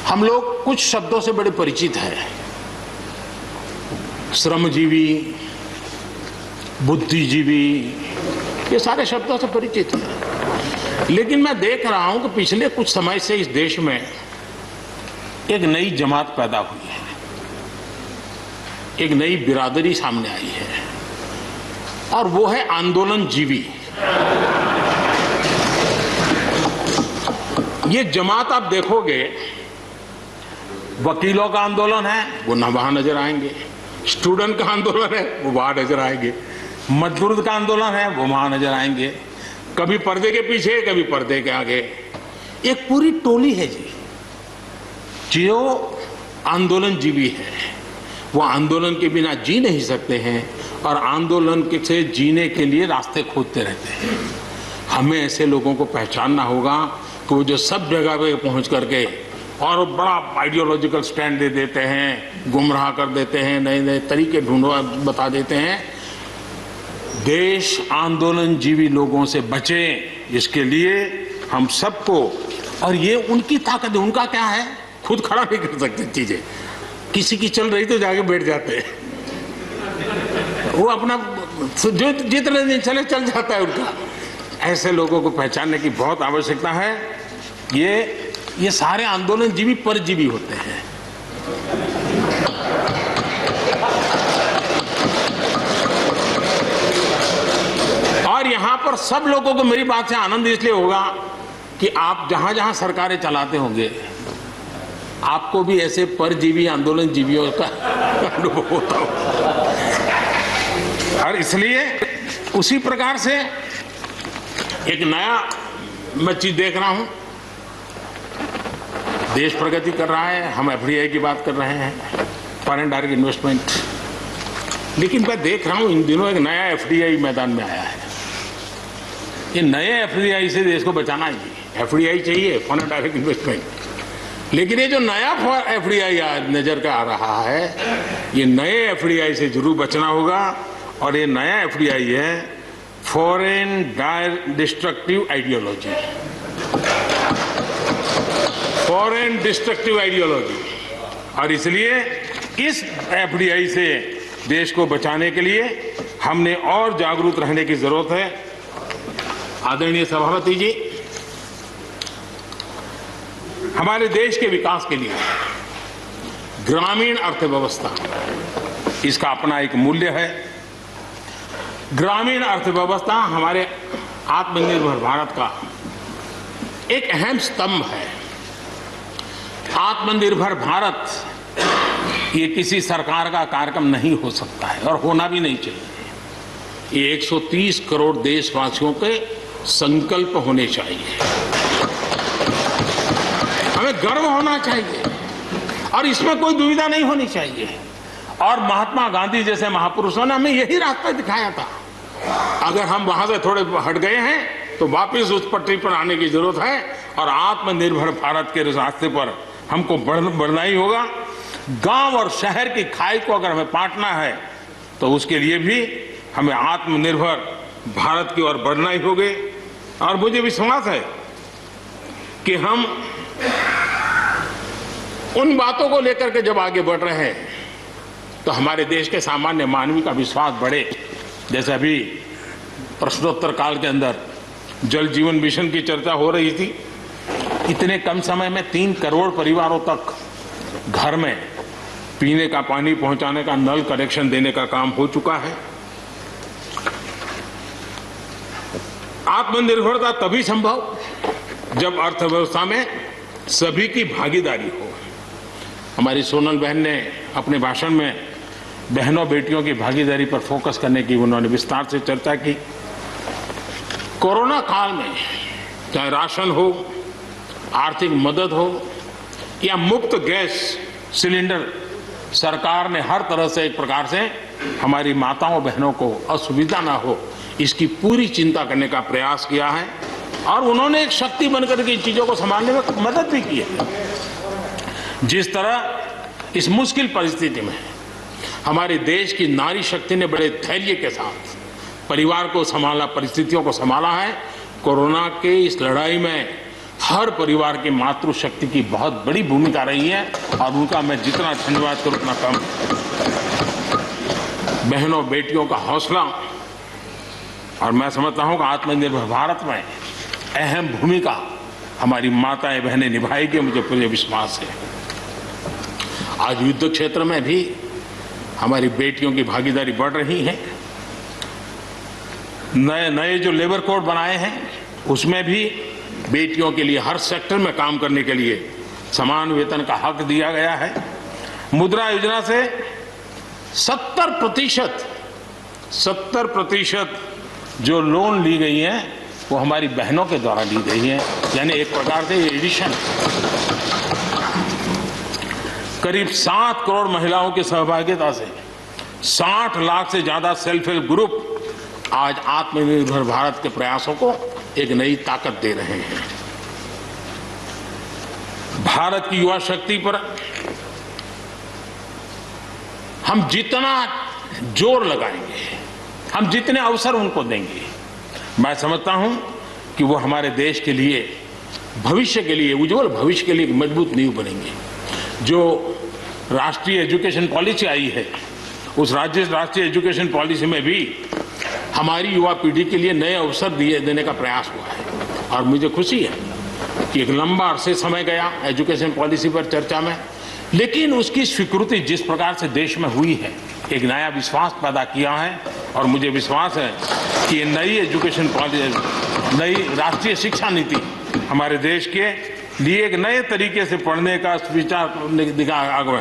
हम लोग कुछ शब्दों से बड़े परिचित हैं। श्रमजीवी, बुद्धिजीवी, ये सारे शब्दों से परिचित हैं। लेकिन मैं देख रहा हूं कि पिछले कुछ समय से इस देश में एक नई जमात पैदा हुई है, एक नई बिरादरी सामने आई है, और वो है आंदोलनजीवी। ये जमात आप देखोगे, वकीलों का आंदोलन है वो वहां नजर आएंगे, स्टूडेंट का आंदोलन है वो वहां नजर आएंगे, मजदूर का आंदोलन है वो वहां नजर आएंगे, कभी पर्दे के पीछे कभी पर्दे के आगे। एक पूरी टोली है जी जो आंदोलनजीवी है। वो आंदोलन के बिना जी नहीं सकते हैं और आंदोलन से जीने के लिए रास्ते खोजते रहते हैं। हमें ऐसे लोगों को पहचानना होगा कि वो जो सब जगह पे पहुंच करके और बड़ा आइडियोलॉजिकल स्टैंड दे देते हैं, गुमराह कर देते हैं, नए नए तरीके बता देते हैं। देश आंदोलनजीवी लोगों से बचे, इसके लिए हम सबको, और ये उनकी ताकत है। उनका क्या है, खुद खड़ा नहीं कर सकते चीजें, किसी की चल रही तो जाके बैठ जाते हैं, वो अपना जो जितने दिन चले चल जाता है उनका। ऐसे लोगों को पहचानने की बहुत आवश्यकता है। ये सारे आंदोलनजीवी परजीवी होते हैं। और यहां पर सब लोगों को मेरी बात से आनंद इसलिए होगा कि आप जहां जहां सरकारें चलाते होंगे, आपको भी ऐसे परजीवी आंदोलनजीवियों का अनुभव होता होगा। और इसलिए उसी प्रकार से एक नया मैं चीज देख रहा हूं, देश प्रगति कर रहा है, हम एफडीआई की बात कर रहे हैं, फॉरेन डायरेक्ट इन्वेस्टमेंट। लेकिन मैं देख रहा हूं इन दिनों एक नया एफडीआई मैदान में आया है। ये नए एफडीआई से देश को बचाना चाहिए। एफडीआई चाहिए, फॉरेन डायरेक्ट इन्वेस्टमेंट। लेकिन ये जो नया एफडीआई नजर का आ रहा है, ये नए एफडीआई से जरूर बचना होगा। और ये नया एफडीआई है foreign destructive ideology, foreign destructive ideology. और इसलिए इस एफडीआई से देश को बचाने के लिए हमने और जागरूक रहने की जरूरत है। आदरणीय सभापति जी, हमारे देश के विकास के लिए ग्रामीण अर्थव्यवस्था, इसका अपना एक मूल्य है। ग्रामीण अर्थव्यवस्था हमारे आत्मनिर्भर भारत का एक अहम स्तंभ है। आत्मनिर्भर भारत ये किसी सरकार का कार्यक्रम नहीं हो सकता है और होना भी नहीं चाहिए। ये 130 करोड़ देशवासियों के संकल्प होने चाहिए। हमें गर्व होना चाहिए और इसमें कोई दुविधा नहीं होनी चाहिए। और महात्मा गांधी जैसे महापुरुषों ने हमें यही रास्ता दिखाया था। अगर हम वहां से थोड़े हट गए हैं तो वापस उस पटरी पर आने की जरूरत है और आत्मनिर्भर भारत के रास्ते पर हमको बढ़ना ही होगा। गांव और शहर की खाई को अगर हमें बांटना है तो उसके लिए भी हमें आत्मनिर्भर भारत की ओर बढ़ना ही होगा। और मुझे विश्वास है कि हम उन बातों को लेकर के जब आगे बढ़ रहे हैं तो हमारे देश के सामान्य मानवी का विश्वास बढ़े। जैसे अभी प्रश्नोत्तर काल के अंदर जल जीवन मिशन की चर्चा हो रही थी। इतने कम समय में 3 करोड़ परिवारों तक घर में पीने का पानी पहुंचाने का नल कनेक्शन देने का काम हो चुका है। आत्मनिर्भरता तभी संभव जब अर्थव्यवस्था में सभी की भागीदारी हो। हमारी सोनल बहन ने अपने भाषण में बहनों बेटियों की भागीदारी पर फोकस करने की उन्होंने विस्तार से चर्चा की। कोरोना काल में चाहे राशन हो, आर्थिक मदद हो या मुफ्त गैस सिलेंडर, सरकार ने हर तरह से एक प्रकार से हमारी माताओं बहनों को असुविधा ना हो इसकी पूरी चिंता करने का प्रयास किया है और उन्होंने एक शक्ति बनकर के इन चीजों को संभालने में मदद भी की है। जिस तरह इस मुश्किल परिस्थिति में हमारे देश की नारी शक्ति ने बड़े धैर्य के साथ परिवार को संभाला, परिस्थितियों को संभाला है, कोरोना के इस लड़ाई में हर परिवार की मातृशक्ति की बहुत बड़ी भूमिका रही है और उनका मैं जितना धन्यवाद करूं उतना कम। बहनों बेटियों का हौसला और मैं समझता हूं कि आत्मनिर्भर भारत में अहम भूमिका हमारी माताएं बहनें निभाएगी, मुझे पूरे विश्वास है। आज युद्ध क्षेत्र में भी हमारी बेटियों की भागीदारी बढ़ रही है। नए जो लेबर कोड बनाए हैं उसमें भी बेटियों के लिए हर सेक्टर में काम करने के लिए समान वेतन का हक दिया गया है। मुद्रा योजना से 70% जो लोन ली गई है वो हमारी बहनों के द्वारा ली गई है, यानी एक प्रकार से एडिशन। करीब 7 करोड़ महिलाओं की सहभागिता से 60 लाख से ज्यादा सेल्फ हेल्प ग्रुप आज आत्मनिर्भर भारत के प्रयासों को एक नई ताकत दे रहे हैं। भारत की युवा शक्ति पर हम जितना जोर लगाएंगे, हम जितने अवसर उनको देंगे, मैं समझता हूं कि वो हमारे देश के लिए, भविष्य के लिए, उज्जवल भविष्य के लिए मजबूत नींव बनेंगे। जो राष्ट्रीय एजुकेशन पॉलिसी आई है उस राष्ट्रीय एजुकेशन पॉलिसी में भी हमारी युवा पीढ़ी के लिए नए अवसर देने का प्रयास हुआ है और मुझे खुशी है कि एक लंबा अरसे समय गया एजुकेशन पॉलिसी पर चर्चा में, लेकिन उसकी स्वीकृति जिस प्रकार से देश में हुई है एक नया विश्वास पैदा किया है और मुझे विश्वास है कि नई एजुकेशन पॉलिसी, नई राष्ट्रीय शिक्षा नीति हमारे देश के लिए एक नए तरीके से पढ़ने का विचार दिखा आगे।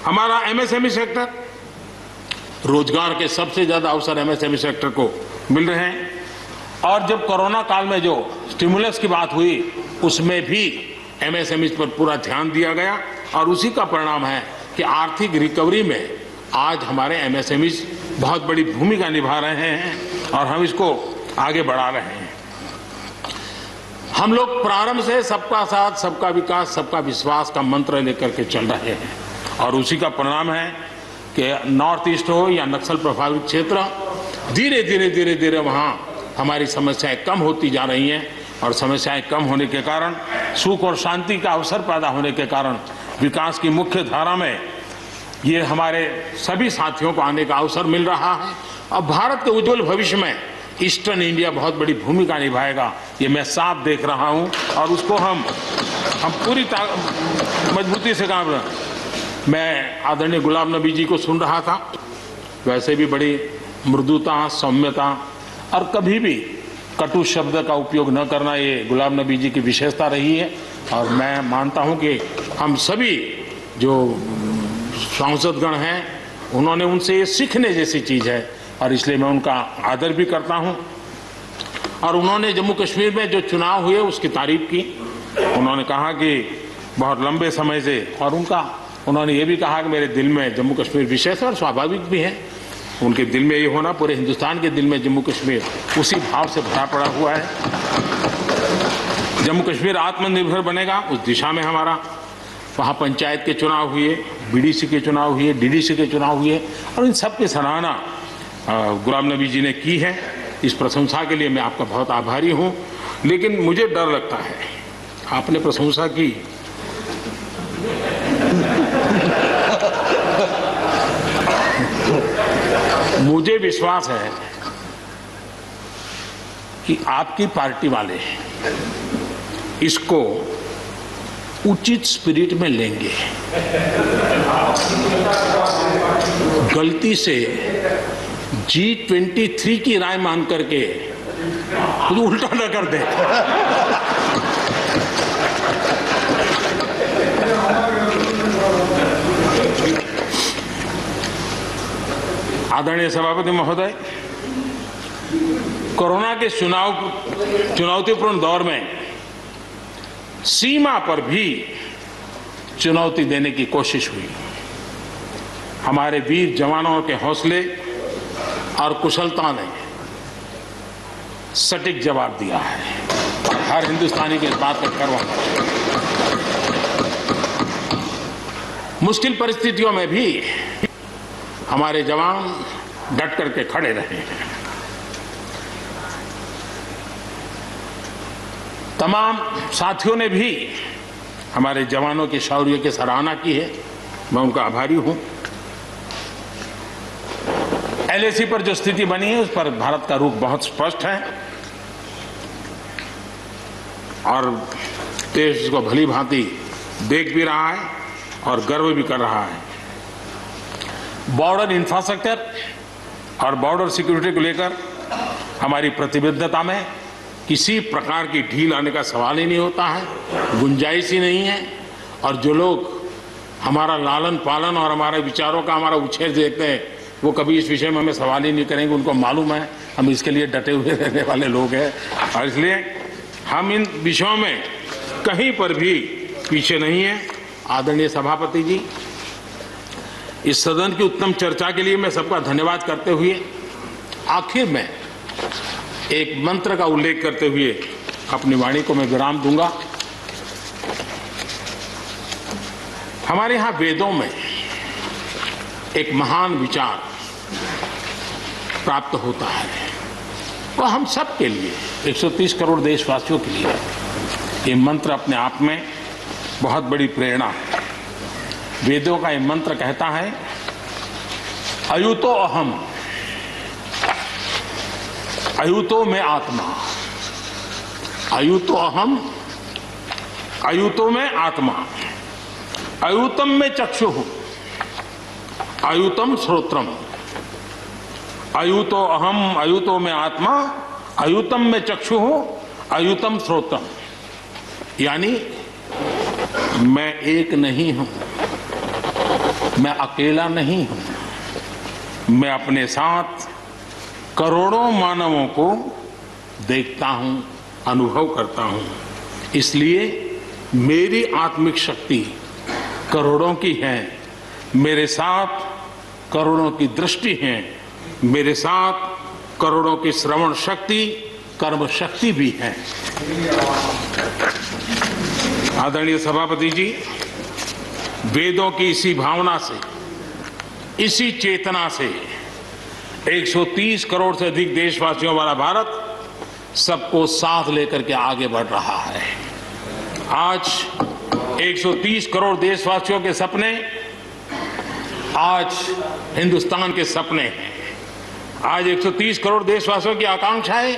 हमारा एमएसएमई सेक्टर, रोजगार के सबसे ज्यादा अवसर एमएसएमई सेक्टर को मिल रहे हैं और जब कोरोना काल में जो स्टिमुलस की बात हुई उसमें भी एमएसएमई पर पूरा ध्यान दिया गया और उसी का परिणाम है कि आर्थिक रिकवरी में आज हमारे एमएसएमई बहुत बड़ी भूमिका निभा रहे हैं और हम इसको आगे बढ़ा रहे हैं। हम लोग प्रारंभ से सबका साथ, सबका विकास, सबका विश्वास का मंत्र लेकर के चल रहे हैं और उसी का परिणाम है कि नॉर्थ ईस्ट हो या नक्सल प्रभावित क्षेत्र, धीरे धीरे वहाँ हमारी समस्याएं कम होती जा रही हैं और समस्याएं कम होने के कारण, सुख और शांति का अवसर पैदा होने के कारण विकास की मुख्य धारा में ये हमारे सभी साथियों को आने का अवसर मिल रहा है और भारत के उज्जवल भविष्य में ईस्टर्न इंडिया बहुत बड़ी भूमिका निभाएगा, ये मैं साफ देख रहा हूँ और उसको हम पूरी मजबूती से काम रहे। मैं आदरणीय गुलाम नबी जी को सुन रहा था, वैसे भी बड़ी मृदुता, सौम्यता और कभी भी कटु शब्द का उपयोग न करना ये गुलाम नबी जी की विशेषता रही है और मैं मानता हूं कि हम सभी जो सांसदगण हैं उन्होंने उनसे ये सीखने जैसी चीज है और इसलिए मैं उनका आदर भी करता हूं। और उन्होंने जम्मू कश्मीर में जो चुनाव हुए उसकी तारीफ की। उन्होंने कहा कि बहुत लंबे समय से, और उन्होंने ये भी कहा कि मेरे दिल में जम्मू कश्मीर विशेष और स्वाभाविक भी है, उनके दिल में ये होना, पूरे हिंदुस्तान के दिल में जम्मू कश्मीर उसी भाव से भरा पड़ा हुआ है। जम्मू कश्मीर आत्मनिर्भर बनेगा उस दिशा में हमारा, वहाँ पंचायत के चुनाव हुए, बीडीसी के चुनाव हुए, डीडीसी के चुनाव हुए और इन सब की सराहना गुलाम नबी जी ने की है। इस प्रशंसा के लिए मैं आपका बहुत आभारी हूँ, लेकिन मुझे डर लगता है, आपने प्रशंसा की, मुझे विश्वास है कि आपकी पार्टी वाले इसको उचित स्पिरिट में लेंगे। गलती से G23 की राय मान करके तो उल्टा न कर दे। आदरणीय सभापति महोदय, कोरोना के चुनौतीपूर्ण दौर में सीमा पर भी चुनौती देने की कोशिश हुई। हमारे वीर जवानों के हौसले और कुशलता ने सटीक जवाब दिया है। हर हिंदुस्तानी के इस बात पर गर्व होना चाहिए। मुश्किल परिस्थितियों में भी हमारे जवान डट करके खड़े रहे हैं। तमाम साथियों ने भी हमारे जवानों के शौर्य की सराहना की है, मैं उनका आभारी हूं। एलएसी पर जो स्थिति बनी है उस पर भारत का रुख बहुत स्पष्ट है और देश इसको भली भांति देख भी रहा है और गर्व भी कर रहा है। बॉर्डर इंफ्रास्ट्रक्चर और बॉर्डर सिक्योरिटी को लेकर हमारी प्रतिबद्धता में किसी प्रकार की ढील आने का सवाल ही नहीं होता है, गुंजाइश ही नहीं है। और जो लोग हमारा लालन पालन और हमारे विचारों का हमारा उछेर देखते हैं वो कभी इस विषय में हमें सवाल ही नहीं करेंगे। उनको मालूम है हम इसके लिए डटे हुए रहने वाले लोग हैं और इसलिए हम इन विषयों में कहीं पर भी पीछे नहीं हैं। आदरणीय सभापति जी, इस सदन की उत्तम चर्चा के लिए मैं सबका धन्यवाद करते हुए आखिर में एक मंत्र का उल्लेख करते हुए अपनी वाणी को मैं विराम दूंगा। हमारे यहां वेदों में एक महान विचार प्राप्त होता है, वह हम सब के लिए 130 करोड़ देशवासियों के लिए ये मंत्र अपने आप में बहुत बड़ी प्रेरणा है। वेदों का ये मंत्र कहता है, अयुतो अहम, अयुतो में आत्मा, अयुतो अहम, अयुतो में आत्मा, अयुतम में चक्षुः, अयुतम श्रोत्रम, अयुतो अहम, अयुतो में आत्मा, अयुतम में चक्षुः, अयुतम श्रोत्रम। यानी मैं एक नहीं हूं, मैं अकेला नहीं हूं, मैं अपने साथ करोड़ों मानवों को देखता हूं, अनुभव करता हूं। इसलिए मेरी आत्मिक शक्ति करोड़ों की है, मेरे साथ करोड़ों की दृष्टि है, मेरे साथ करोड़ों की श्रवण शक्ति, कर्म शक्ति भी है। आदरणीय सभापति जी, वेदों की इसी भावना से, इसी चेतना से 130 करोड़ से अधिक देशवासियों वाला भारत सबको साथ लेकर के आगे बढ़ रहा है। आज 130 करोड़ देशवासियों के सपने आज हिंदुस्तान के सपने हैं। आज 130 करोड़ देशवासियों की आकांक्षाएं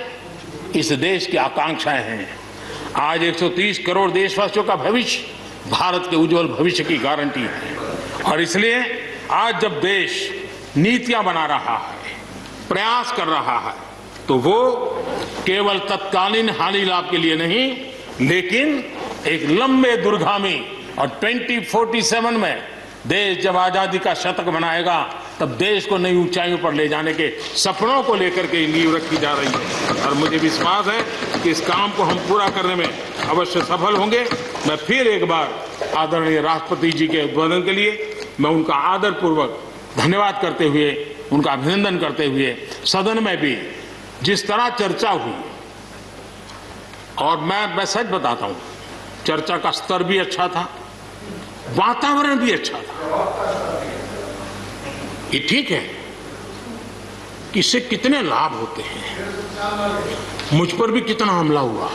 इस देश की आकांक्षाएं हैं। आज 130 करोड़ देशवासियों का भविष्य भारत के उज्जवल भविष्य की गारंटी है। और इसलिए आज जब देश नीतियां बना रहा है, प्रयास कर रहा है, तो वो केवल तत्कालीन हानि लाभ के लिए नहीं, लेकिन एक लंबे दूरगामी और 2047 में देश जब आजादी का शतक मनाएगा तब देश को नई ऊंचाइयों पर ले जाने के सपनों को लेकर के नींव रखी जा रही है। और मुझे विश्वास है कि इस काम को हम पूरा करने में अवश्य सफल होंगे। मैं फिर एक बार आदरणीय राष्ट्रपति जी के उद्बोधन के लिए मैं उनका आदरपूर्वक धन्यवाद करते हुए, उनका अभिनंदन करते हुए, सदन में भी जिस तरह चर्चा हुई, और मैं सच बताता हूं, चर्चा का स्तर भी अच्छा था, वातावरण भी अच्छा था। ये ठीक है कि इससे कितने लाभ होते हैं, मुझ पर भी कितना हमला हुआ,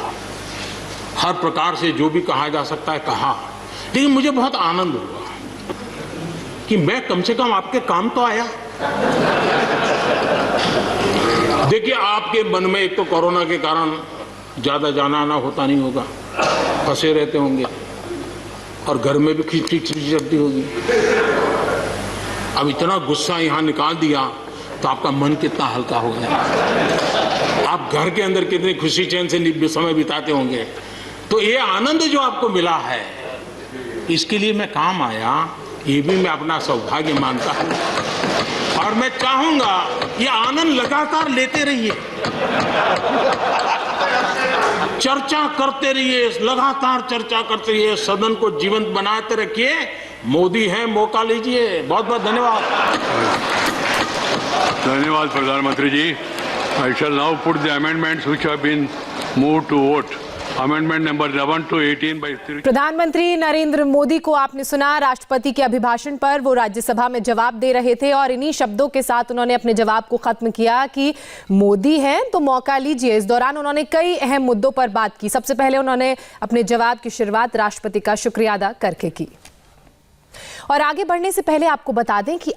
हर प्रकार से जो भी कहा जा सकता है कहा, लेकिन मुझे बहुत आनंद हुआ कि मैं कम से कम आपके काम तो आया। देखिए, आपके मन में एक तो कोरोना के कारण ज्यादा जाना आना होता नहीं होगा, फंसे रहते होंगे और घर में भी खिचड़ी चलती होगी। अब इतना गुस्सा यहां निकाल दिया तो आपका मन कितना हल्का हो गया, आप घर के अंदर कितनी खुशी चैन से समय बिताते होंगे। तो ये आनंद जो आपको मिला है, इसके लिए मैं काम आया, ये भी मैं अपना सौभाग्य मानता हूं। और मैं चाहूंगा ये आनंद लगातार लेते रहिए, चर्चा करते रहिए, लगातार चर्चा करते रहिए, सदन को जीवंत बनाते रखिए। मोदी है, मौका लीजिए। बहुत बहुत धन्यवाद। धन्यवाद प्रधानमंत्री जी। I shall now put the amendments which have been moved to vote. Amendment number 11 to 18 by प्रधानमंत्री नरेंद्र मोदी को आपने सुना राष्ट्रपति के अभिभाषण पर वो राज्यसभा में जवाब दे रहे थे और इन्हीं शब्दों के साथ उन्होंने अपने जवाब को खत्म किया कि मोदी हैं तो मौका लीजिए। इस दौरान उन्होंने कई अहम मुद्दों पर बात की। सबसे पहले उन्होंने अपने जवाब की शुरुआत राष्ट्रपति का शुक्रिया अदा करके की। और आगे बढ़ने से पहले आपको बता दें कि